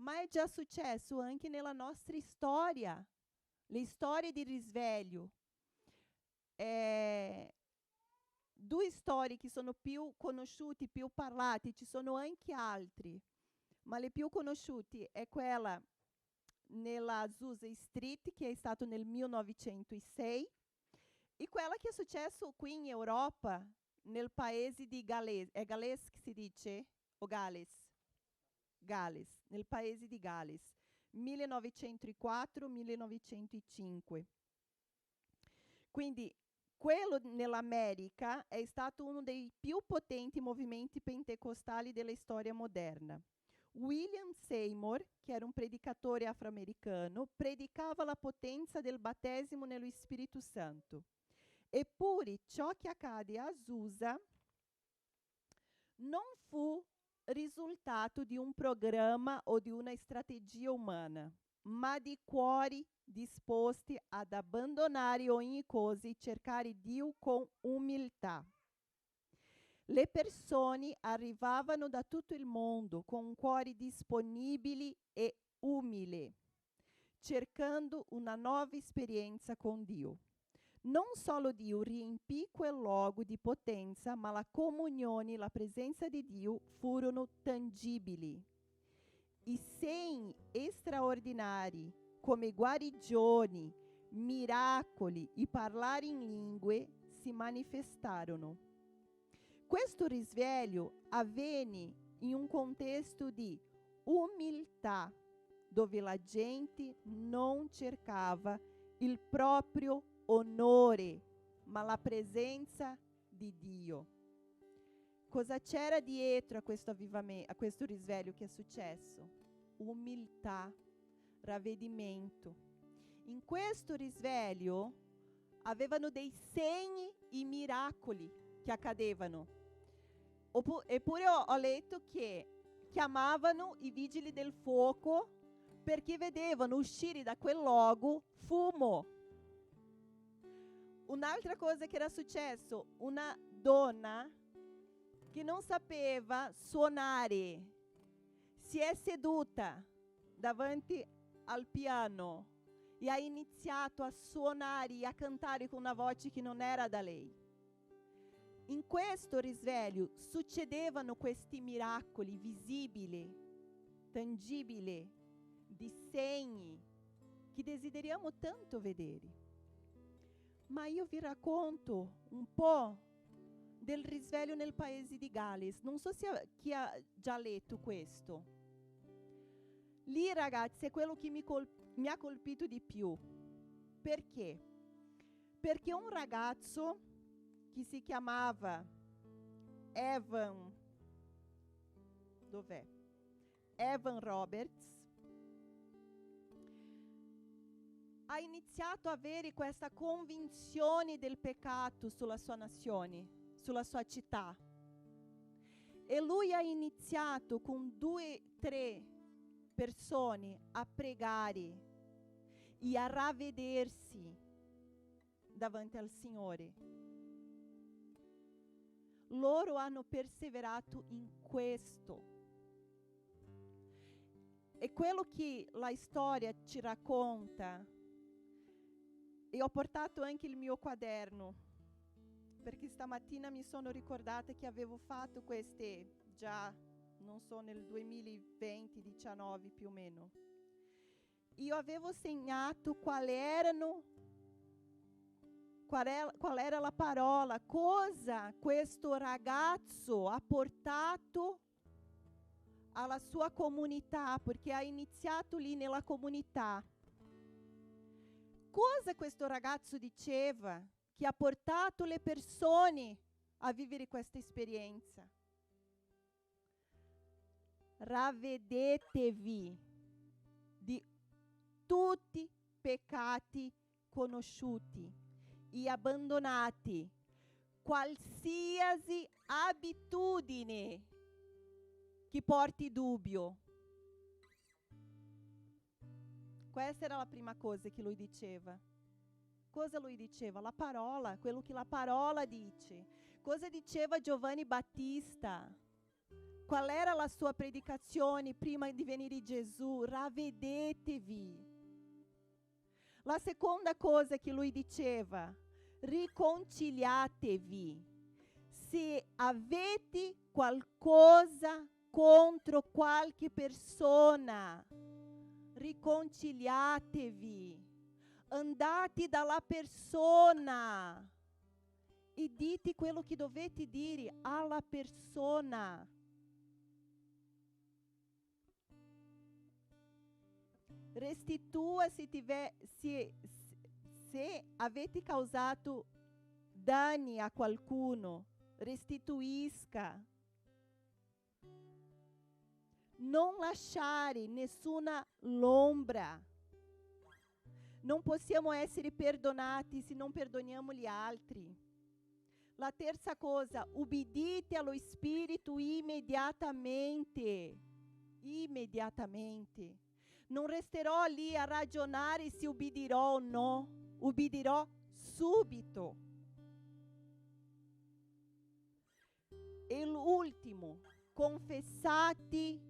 Ma è già successo anche nella nostra storia, le storie di risveglio. Due storie che sono più conosciute, più parlate, ci sono anche altri, ma le più conosciute è quella nella Azusa Street, che è stato nel 1906, e quella che è successo qui in Europa, nel paese di Gales. È Gales che si dice? O Gales? Gales, nel paese di Gales, 1904-1905. Quindi quello nell'America è stato uno dei più potenti movimenti pentecostali della storia moderna. William Seymour, che era un predicatore afroamericano, predicava la potenza del battesimo nello Spirito Santo. Eppure ciò che accade a Azusa non fu risultato di un programma o di una strategia umana, ma di cuori disposti ad abbandonare ogni cosa e cercare Dio con umiltà. Le persone arrivavano da tutto il mondo con cuori disponibili e umili, cercando una nuova esperienza con Dio. Non solo Dio riempì quel luogo di potenza, ma la comunione e la presenza di Dio furono tangibili. I segni straordinari, come guarigioni, miracoli e parlare in lingue, si manifestarono. Questo risveglio avvenne in un contesto di umiltà, dove la gente non cercava il proprio onore, ma la presenza di Dio. Cosa c'era dietro a questo avvivamento, a questo risveglio che è successo? Umiltà, ravvedimento. In questo risveglio avevano dei segni e miracoli che accadevano. Eppure ho letto che chiamavano i vigili del fuoco perché vedevano uscire da quel luogo fumo. Un'altra cosa che era successo, una donna che non sapeva suonare si è seduta davanti al piano e ha iniziato a suonare e a cantare con una voce che non era da lei. In questo risveglio succedevano questi miracoli visibili, tangibili, di segni che desideriamo tanto vedere. Ma io vi racconto un po' del risveglio nel paese di Galles. Non so se chi ha già letto questo. Lì, ragazzi, è quello che mi ha colpito di più. Perché? Perché un ragazzo che si chiamava Evan Roberts ha iniziato a avere questa convinzione del peccato sulla sua nazione, sulla sua città. E lui ha iniziato con 2-3 persone a pregare e a ravvedersi davanti al Signore. Loro hanno perseverato in questo. E quello che la storia ci racconta, e ho portato anche il mio quaderno, perché stamattina mi sono ricordata che avevo fatto queste già, non so, nel 2020-19 più o meno. Io avevo segnato qual era la parola, cosa questo ragazzo ha portato alla sua comunità, perché ha iniziato lì nella comunità. Cosa questo ragazzo diceva che ha portato le persone a vivere questa esperienza? Ravvedetevi di tutti i peccati conosciuti e abbandonati qualsiasi abitudine che porti dubbio. Questa era la prima cosa che lui diceva. Cosa lui diceva? La parola, quello che la parola dice. Cosa diceva Giovanni Battista? Qual era la sua predicazione prima di venire Gesù? Ravvedetevi. La seconda cosa che lui diceva: riconciliatevi. Se avete qualcosa contro qualche persona, riconciliatevi. Andate dalla persona e dite quello che dovete dire alla persona. Restitua se avete causato danni a qualcuno, restituisca. Non lasciare nessuna lombra. Non possiamo essere perdonati se non perdoniamo gli altri. La terza cosa, ubbidite allo Spirito immediatamente. Immediatamente. Non resterò lì a ragionare se ubbidirò o no. Ubbidirò subito. E l'ultimo, confessate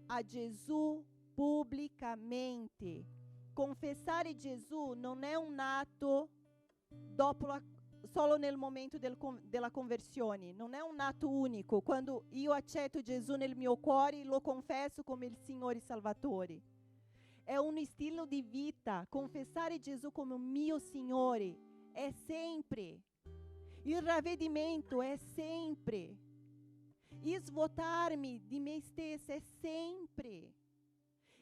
a Gesù pubblicamente. Confessare Gesù non è un atto solo nel momento della conversione. Non è un atto unico. Quando io accetto Gesù nel mio cuore, lo confesso come il Signore Salvatore. È un stile di vita. Confessare Gesù come il mio Signore è sempre. Il ravvedimento è sempre. Svuotarmi di me stessa è sempre.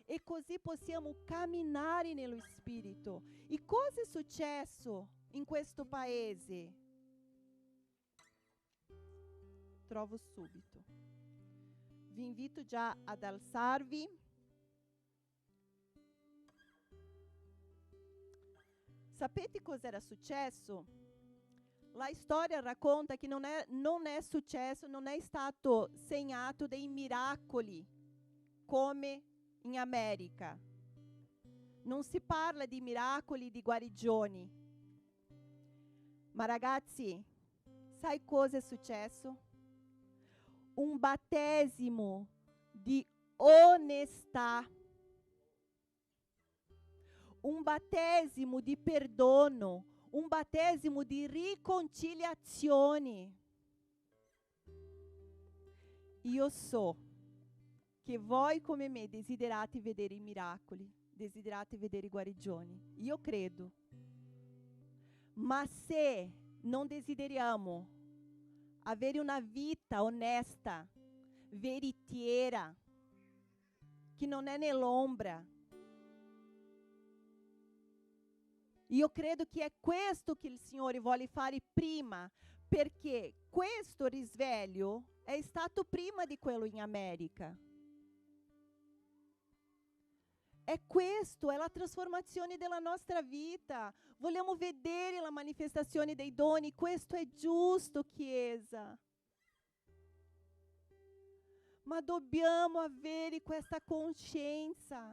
E così possiamo camminare nello Spirito. E cosa è successo in questo paese? Trovo subito. Vi invito già ad alzarvi. Sapete cosa era successo? La storia racconta che non è successo, non è stato segnato dei miracoli come in America. Non si parla di miracoli, di guarigioni. Ma ragazzi, sai cosa è successo? Un battesimo di onestà. Un battesimo di perdono. Un battesimo di riconciliazione. Io so che voi come me desiderate vedere i miracoli, desiderate vedere i guarigioni. Io credo. Ma se non desideriamo avere una vita onesta, veritiera, che non è nell'ombra, io credo che è questo che il Signore vuole fare prima, perché questo risveglio è stato prima di quello in America. È questo, è la trasformazione della nostra vita. Vogliamo vedere la manifestazione dei doni. Questo è giusto, Chiesa. Ma dobbiamo avere questa coscienza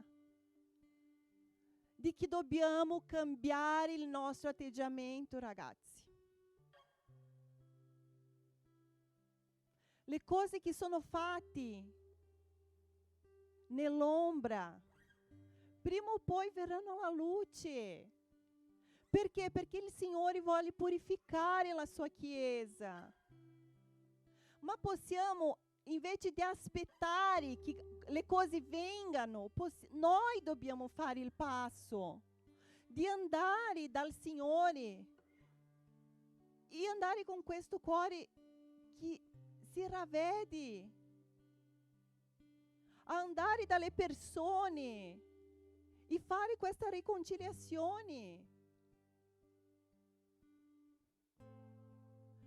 di che dobbiamo cambiare il nostro atteggiamento, ragazzi. Le cose che sono fatte nell'ombra, prima o poi verranno alla luce. Perché? Perché il Signore vuole purificare la sua Chiesa. Ma possiamo, invece di aspettare che le cose vengano, noi dobbiamo fare il passo di andare dal Signore e andare con questo cuore che si ravvede, andare dalle persone e fare questa riconciliazione.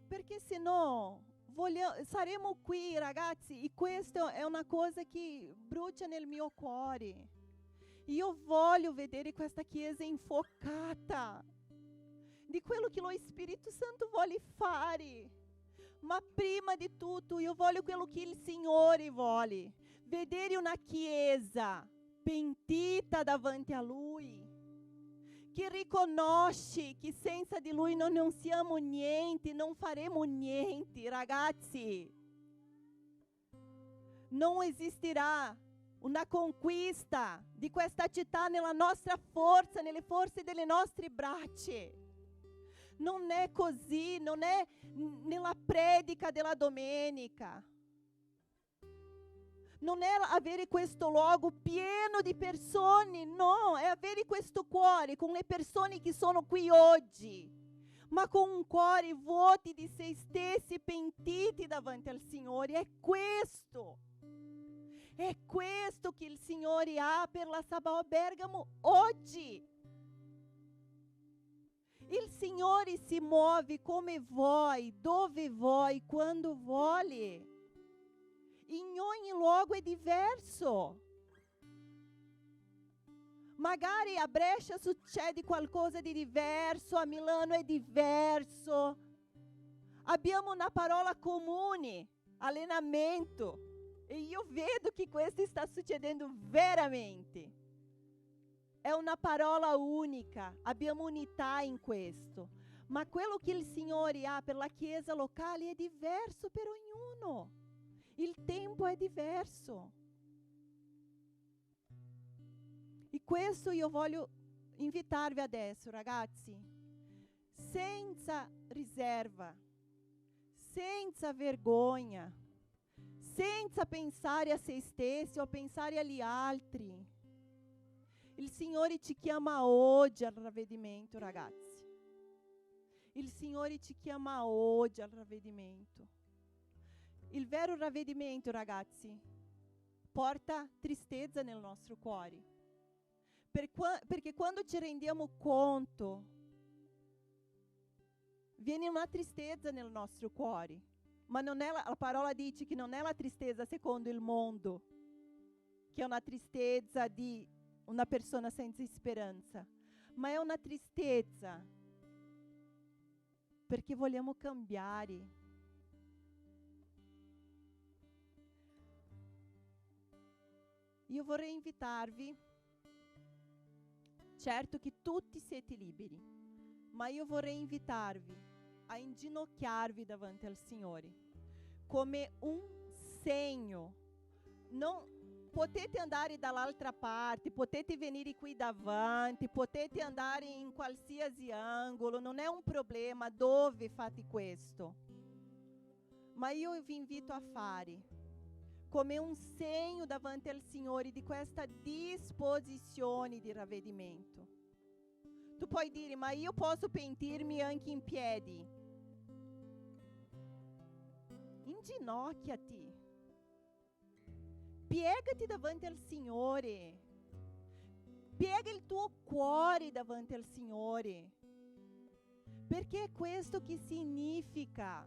Perché se no saremo qui, ragazzi, e questa è una cosa che brucia nel mio cuore. Io voglio vedere questa Chiesa infuocata di quello che lo Spirito Santo vuole fare. Ma prima di tutto io voglio quello che il Signore vuole. Vedere una Chiesa pentita davanti a Lui, che riconosce che senza di Lui noi non siamo niente, non faremo niente, ragazzi. Non esisterà una conquista di questa città nella nostra forza, nelle forze delle nostre braccia. Non è così, non è nella predica della domenica. Non è avere questo luogo pieno di persone, no, è avere questo cuore con le persone che sono qui oggi, ma con un cuore vuoti di se stessi, pentiti davanti al Signore. È questo che il Signore ha per la Sabaoth Bergamo oggi. Il Signore si muove come vuoi, dove vuoi, quando vuole. In ogni luogo è diverso. Magari a Brescia succede qualcosa di diverso, a Milano è diverso. Abbiamo una parola comune, allenamento. E io vedo che questo sta succedendo veramente. È una parola unica, abbiamo unità in questo. Ma quello che il Signore ha per la Chiesa locale è diverso per ognuno. Il tempo è diverso. E questo io voglio invitarvi adesso, ragazzi. senza riserva, senza vergogna, senza pensare a se stessi o a pensare agli altri. Il Signore ci chiama oggi al ravvedimento, ragazzi. Il Signore ci chiama oggi al ravvedimento. Il vero ravvedimento, ragazzi, porta tristezza nel nostro cuore. Perché quando ci rendiamo conto, viene una tristezza nel nostro cuore. Ma non è la parola dice che non è la tristezza secondo il mondo, che è una tristezza di una persona senza speranza, ma è una tristezza perché vogliamo cambiare. Io vorrei invitarvi, certo che tutti siete liberi, ma io vorrei invitarvi a inginocchiarvi davanti al Signore come un segno. Non potete andare dall'altra parte, potete venire qui davanti, potete andare in qualsiasi angolo, non è un problema dove fate questo, ma io vi invito a fare come un segno davanti al Signore di questa disposizione di ravvedimento. Tu puoi dire, ma io posso pentirmi anche in piedi. Inginocchiati. Piegati davanti al Signore. Piega il tuo cuore davanti al Signore. Perché è questo che significa.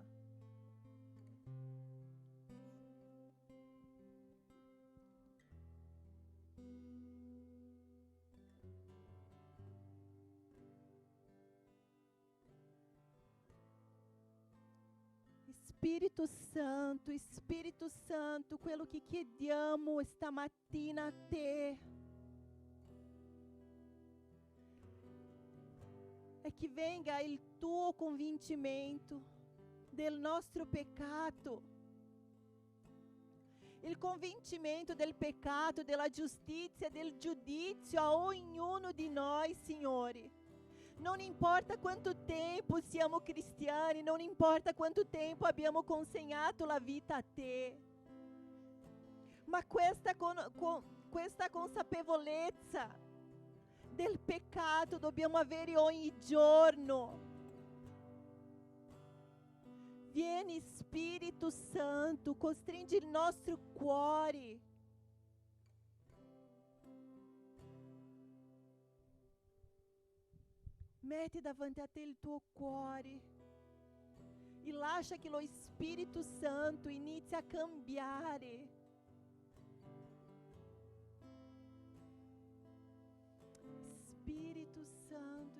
Spirito Santo, quello che chiediamo stamattina a te è che venga il tuo convincimento del nostro peccato, il convincimento del peccato, della giustizia, del giudizio a ognuno di noi, Signore. Non importa quanto tempo siamo cristiani, non importa quanto tempo abbiamo consegnato la vita a te, ma questa consapevolezza del peccato dobbiamo avere ogni giorno. Vieni Spirito Santo, costringi il nostro cuore. Metti davanti a te il tuo cuore e lascia che lo Spirito Santo inizi a cambiare. Spirito Santo.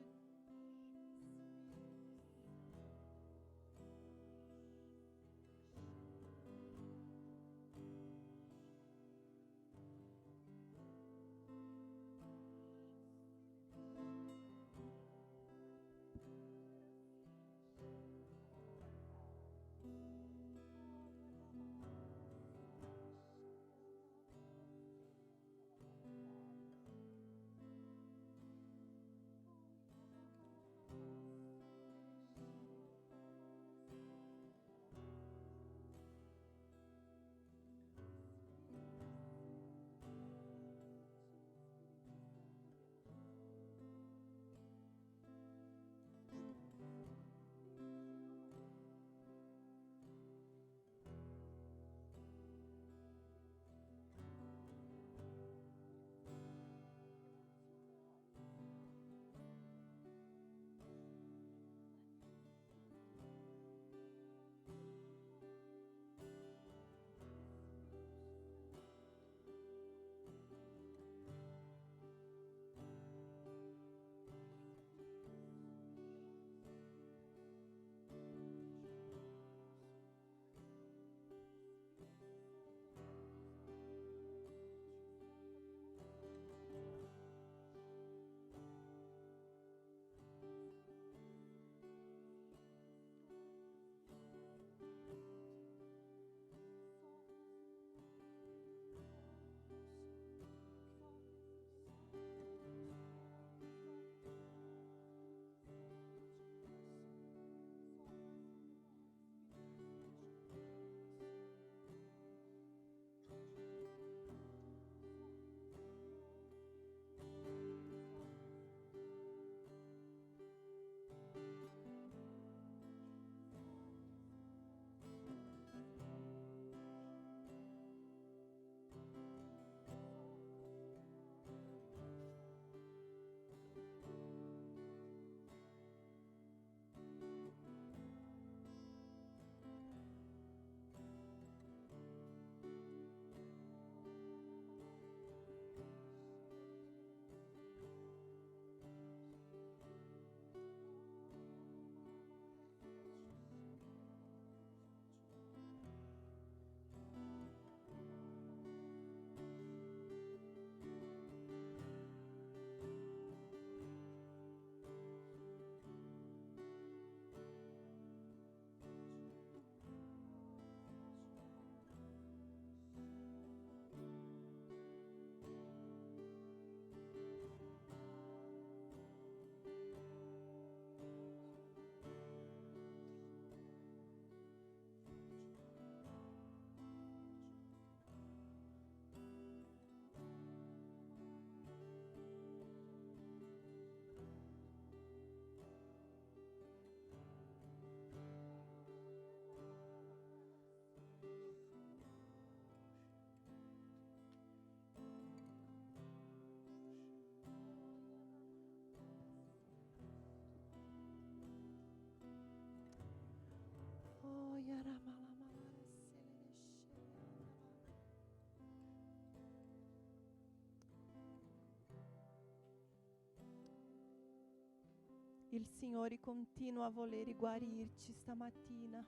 Il Signore continua a voler guarirci stamattina.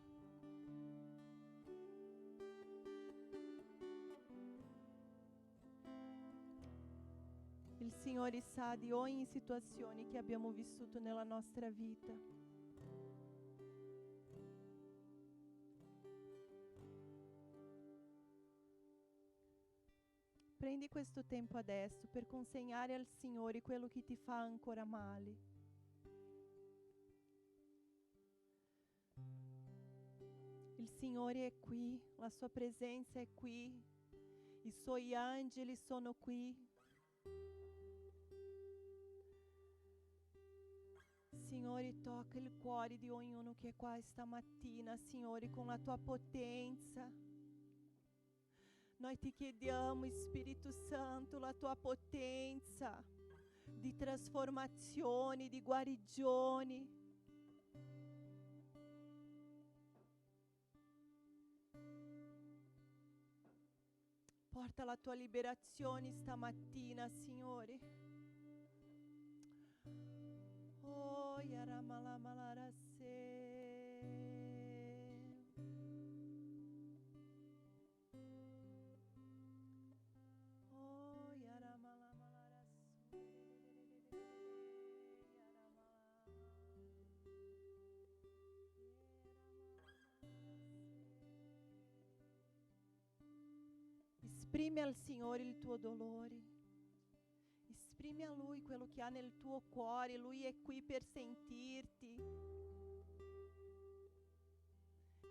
Il Signore sa di ogni situazione che abbiamo vissuto nella nostra vita. Prendi questo tempo adesso per consegnare al Signore quello che ti fa ancora male. Il Signore è qui, la sua presenza è qui, i suoi angeli sono qui. Signore, tocca il cuore di ognuno che è qua stamattina, Signore, con la tua potenza. Noi ti chiediamo, Spirito Santo, la tua potenza di trasformazioni, di guarigioni. Porta la tua liberazione stamattina, Signore. Oh, Yaramalamalarasse. Oh, Yaramalamalarasse. Esprime al Signore il tuo dolore. Esprime a Lui quello che ha nel tuo cuore. Lui è qui per sentirti.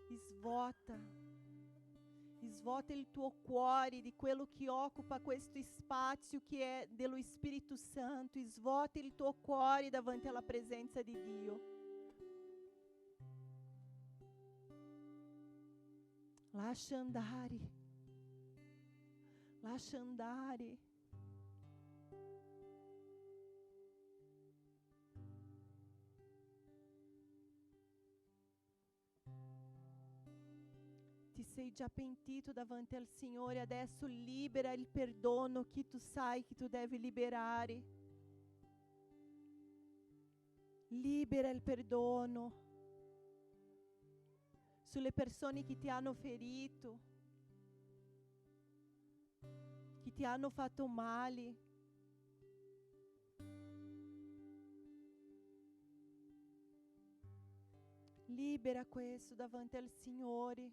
Svuota il tuo cuore di quello che occupa questo spazio che è dello Spirito Santo. Svuota il tuo cuore davanti alla presenza di Dio. Lascia andare. Lascia andare. Ti sei già pentito davanti al Signore, adesso libera il perdono che tu sai che tu devi liberare. Libera il perdono sulle persone che ti hanno ferito, che ti hanno fatto male. Libera questo davanti al Signore,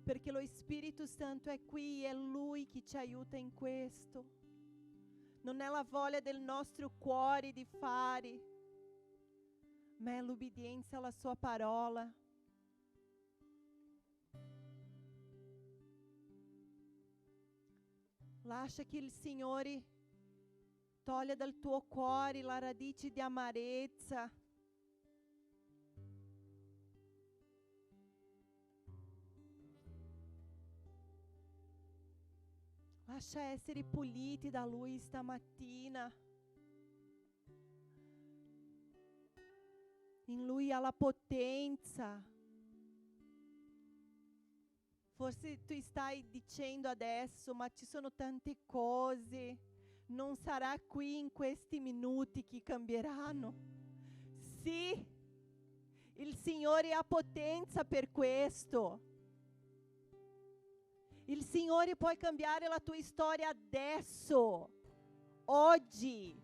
perché lo Spirito Santo è qui, è Lui che ci aiuta in questo. Non è la voglia del nostro cuore di fare, ma è l'obbedienza alla sua parola. Lascia che il Signore toglia dal tuo cuore la radice di amarezza. Lascia essere puliti da Lui stamattina. In Lui ha la potenza. Forse tu stai dicendo adesso, ma ci sono tante cose. Non sarà qui in questi minuti che cambieranno. Sì, il Signore ha potenza per questo. Il Signore può cambiare la tua storia adesso, oggi.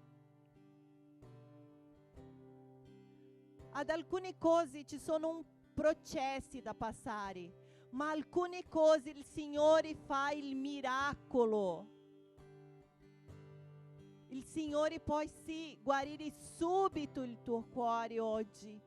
Ad alcune cose ci sono processi da passare, ma alcune cose il Signore fa il miracolo. Il Signore può sì guarire subito il tuo cuore oggi.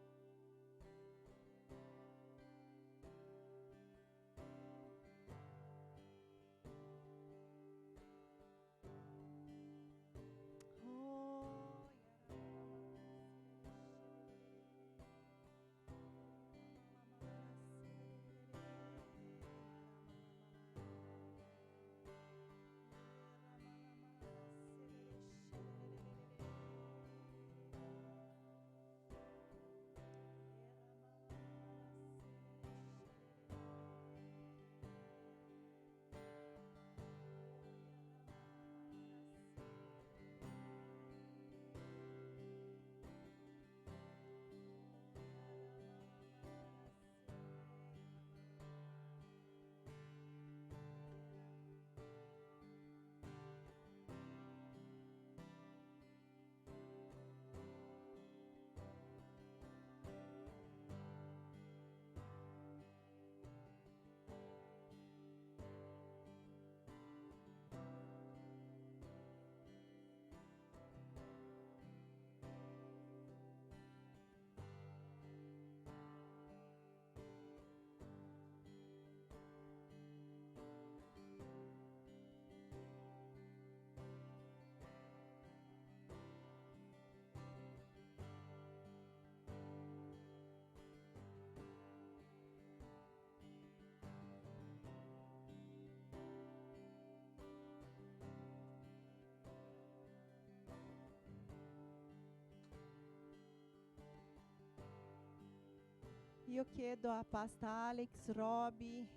Io chiedo a Pasta Alex, Roby,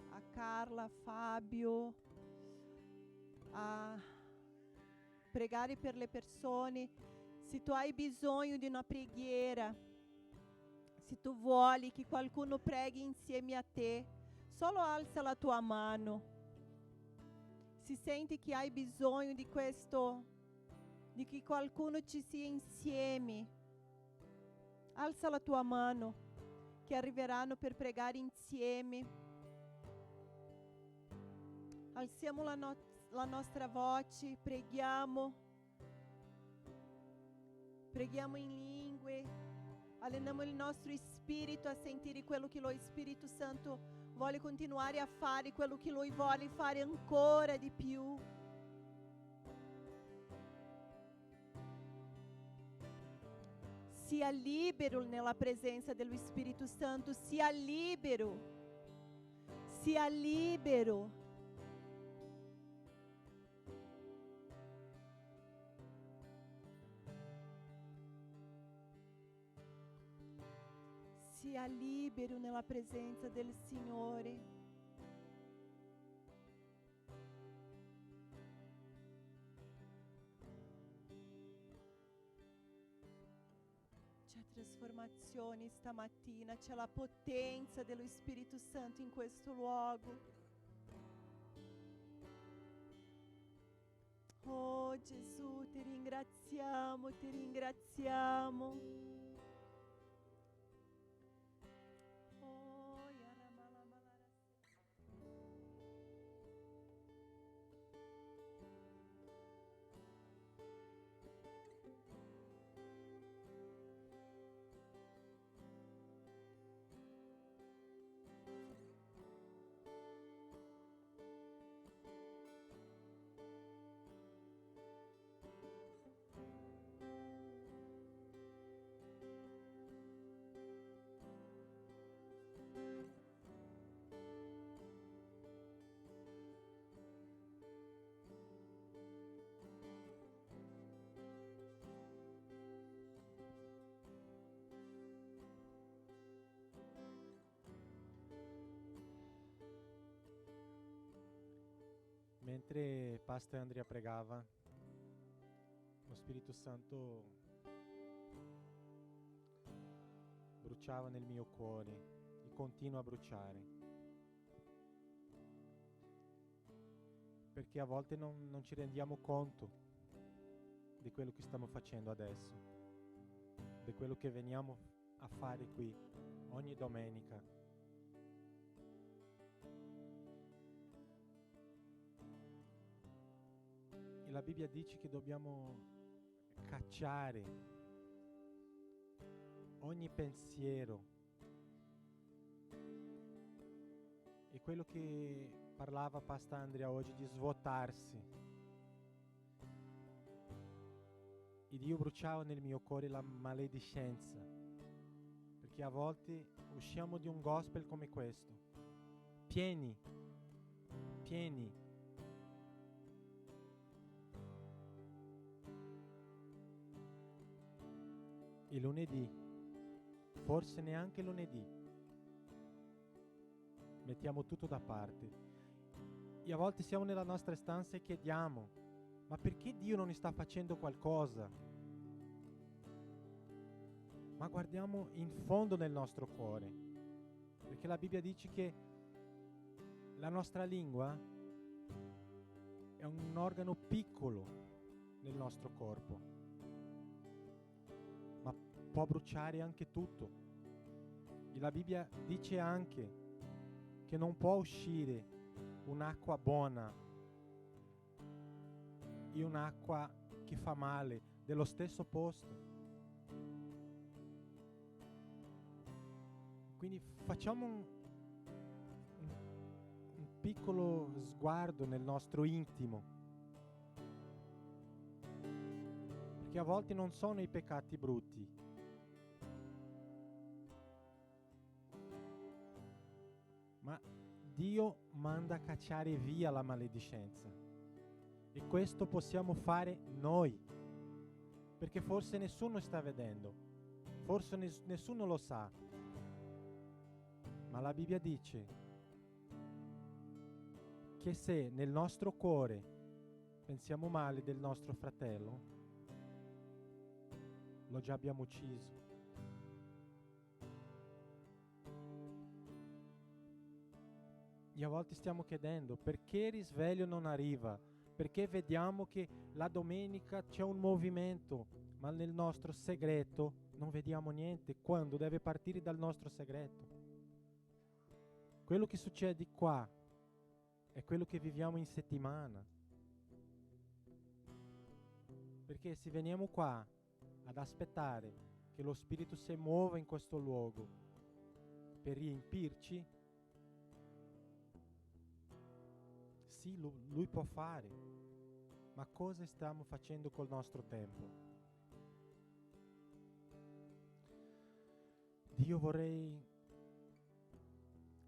a Carla, Fabio, a pregare per le persone. Se tu hai bisogno di una preghiera, se tu vuoi che qualcuno preghi insieme a te, solo alza la tua mano. Se senti che hai bisogno di questo, di che qualcuno ci sia insieme, alza la tua mano, che arriveranno per pregare insieme. Alziamo la nostra voce, preghiamo in lingue, alleniamo il nostro spirito a sentire quello che lo Spirito Santo vuole continuare a fare, quello che Lui vuole fare ancora di più. Sia libero nella presenza dello Spirito Santo, sia libero, sia libero. Sia libero nella presenza del Signore. C'è trasformazione stamattina, c'è la potenza dello Spirito Santo in questo luogo. Oh Gesù, ti ringraziamo, ti ringraziamo.
Mentre Pastor Andrea pregava, lo Spirito Santo bruciava nel mio cuore e continua a bruciare. Perché a volte non ci rendiamo conto di quello che stiamo facendo adesso, di quello che veniamo a fare qui ogni domenica. La Bibbia dice che dobbiamo cacciare ogni pensiero. E quello che parlava Pastor Andrea oggi di svuotarsi. E Dio bruciava nel mio cuore la maledicenza. Perché a volte usciamo di un gospel come questo, pieni. E lunedì, forse neanche lunedì, mettiamo tutto da parte. E a volte siamo nella nostra stanza e chiediamo, ma perché Dio non sta facendo qualcosa? Ma guardiamo in fondo nel nostro cuore, perché la Bibbia dice che la nostra lingua è un organo piccolo nel nostro corpo, ma può bruciare anche tutto. E la Bibbia dice anche che non può uscire un'acqua buona e un'acqua che fa male dello stesso posto. Quindi facciamo un piccolo sguardo nel nostro intimo, perché a volte non sono i peccati brutti, ma Dio manda a cacciare via la maledicenza. E questo possiamo fare noi, perché forse nessuno sta vedendo, forse nessuno lo sa, Ma la Bibbia dice che se nel nostro cuore pensiamo male del nostro fratello, lo già abbiamo ucciso. E a volte stiamo chiedendo perché il risveglio non arriva, perché vediamo che la domenica c'è un movimento, ma nel nostro segreto non vediamo niente, quando deve partire dal nostro segreto. Quello che succede qua è quello che viviamo in settimana. Perché se veniamo qua ad aspettare che lo Spirito si muova in questo luogo per riempirci, sì, lui può fare, ma cosa stiamo facendo col nostro tempo? Dio, vorrei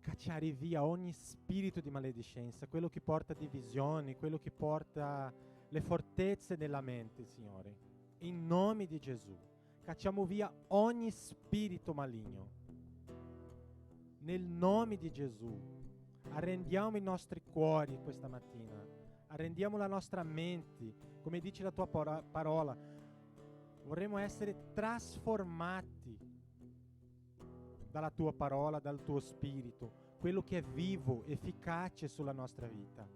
cacciare via ogni spirito di maledicenza, quello che porta divisioni, quello che porta le fortezze nella mente, Signore. In nome di Gesù, cacciamo via ogni spirito maligno. Nel nome di Gesù. Arrendiamo i nostri cuori questa mattina, arrendiamo la nostra mente, come dice la tua parola. Vorremmo essere trasformati dalla tua parola, dal tuo spirito, quello che è vivo, efficace sulla nostra vita.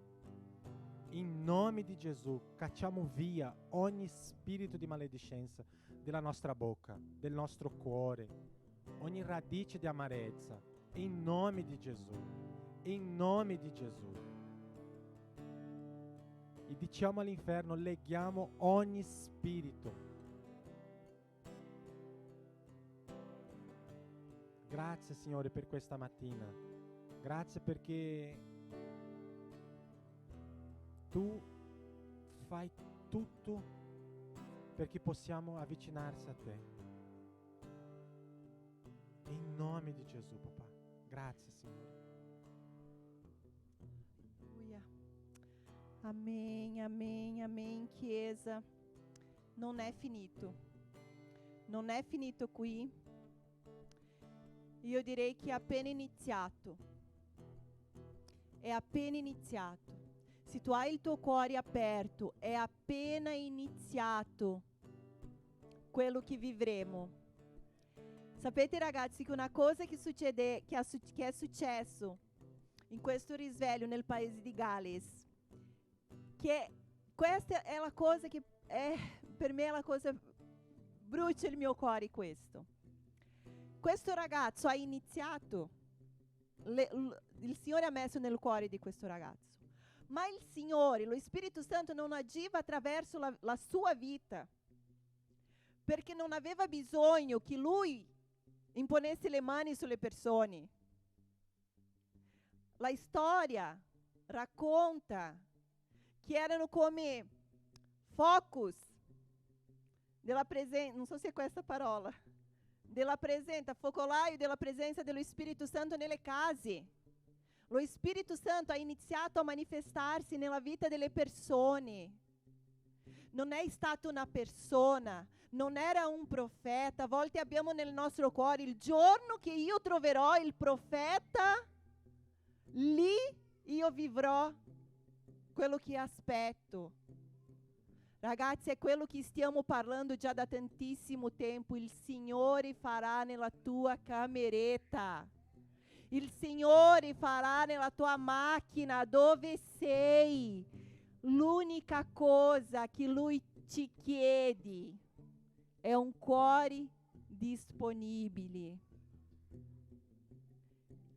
In nome di Gesù cacciamo via ogni spirito di maledicenza della nostra bocca, del nostro cuore, ogni radice di amarezza, in nome di Gesù. In nome di Gesù. E diciamo all'inferno, leghiamo ogni spirito. Grazie, Signore, per questa mattina. Grazie perché tu fai tutto perché possiamo avvicinarsi a te. In nome di Gesù, papà. Grazie, Signore.
Amém, amém, amém, Chiesa. Non è finito. Non è finito qui. Io direi che è appena iniziato. È appena iniziato. Se tu hai il tuo cuore aperto, è appena iniziato quello che vivremo. Sapete, ragazzi, che una cosa che è successo in questo risveglio nel paese di Gales, che questa è la cosa che per me è la cosa brucia il mio cuore. Questo ragazzo ha iniziato, il Signore ha messo nel cuore di questo ragazzo, ma il Signore, lo Spirito Santo non agiva attraverso la sua vita, perché non aveva bisogno che lui imponesse le mani sulle persone. La storia racconta che erano come focus della presenza, non so se è questa parola, della presenza, focolaio della presenza dello Spirito Santo nelle case. Lo Spirito Santo ha iniziato a manifestarsi nella vita delle persone. Non è stata una persona, non era un profeta. A volte abbiamo nel nostro cuore, il giorno che io troverò il profeta, lì io vivrò quello che aspetto. Ragazzi, è quello che stiamo parlando già da tantissimo tempo. Il Signore farà nella tua cameretta. Il Signore farà nella tua macchina, dove sei. L'unica cosa che Lui ti chiede è un cuore disponibile.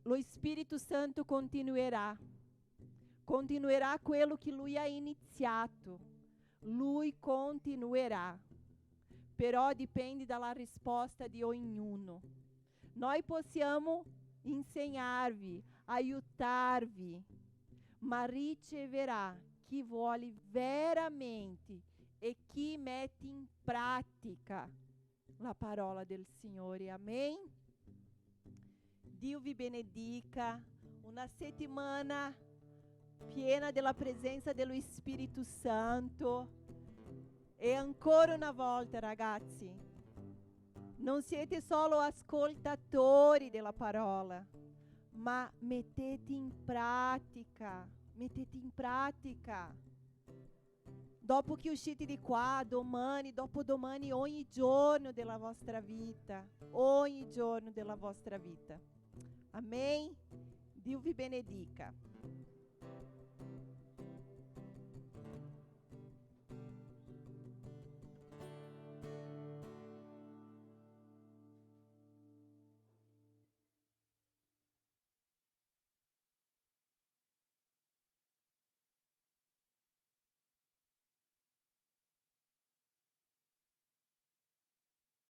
Lo Spirito Santo continuerà quello che Lui ha iniziato. Lui continuerà, però dipende dalla risposta di ognuno. Noi possiamo insegnarvi, aiutarvi, ma riceverà chi vuole veramente e chi mette in pratica la parola del Signore. Amém? Dio vi benedica. Una settimana piena della presenza dello Spirito Santo. E ancora una volta, ragazzi, non siete solo ascoltatori della parola, ma mettete in pratica. Mettete in pratica. Dopo che uscite di qua, domani, dopodomani, ogni giorno della vostra vita. Ogni giorno della vostra vita. Amém? Dio vi benedica.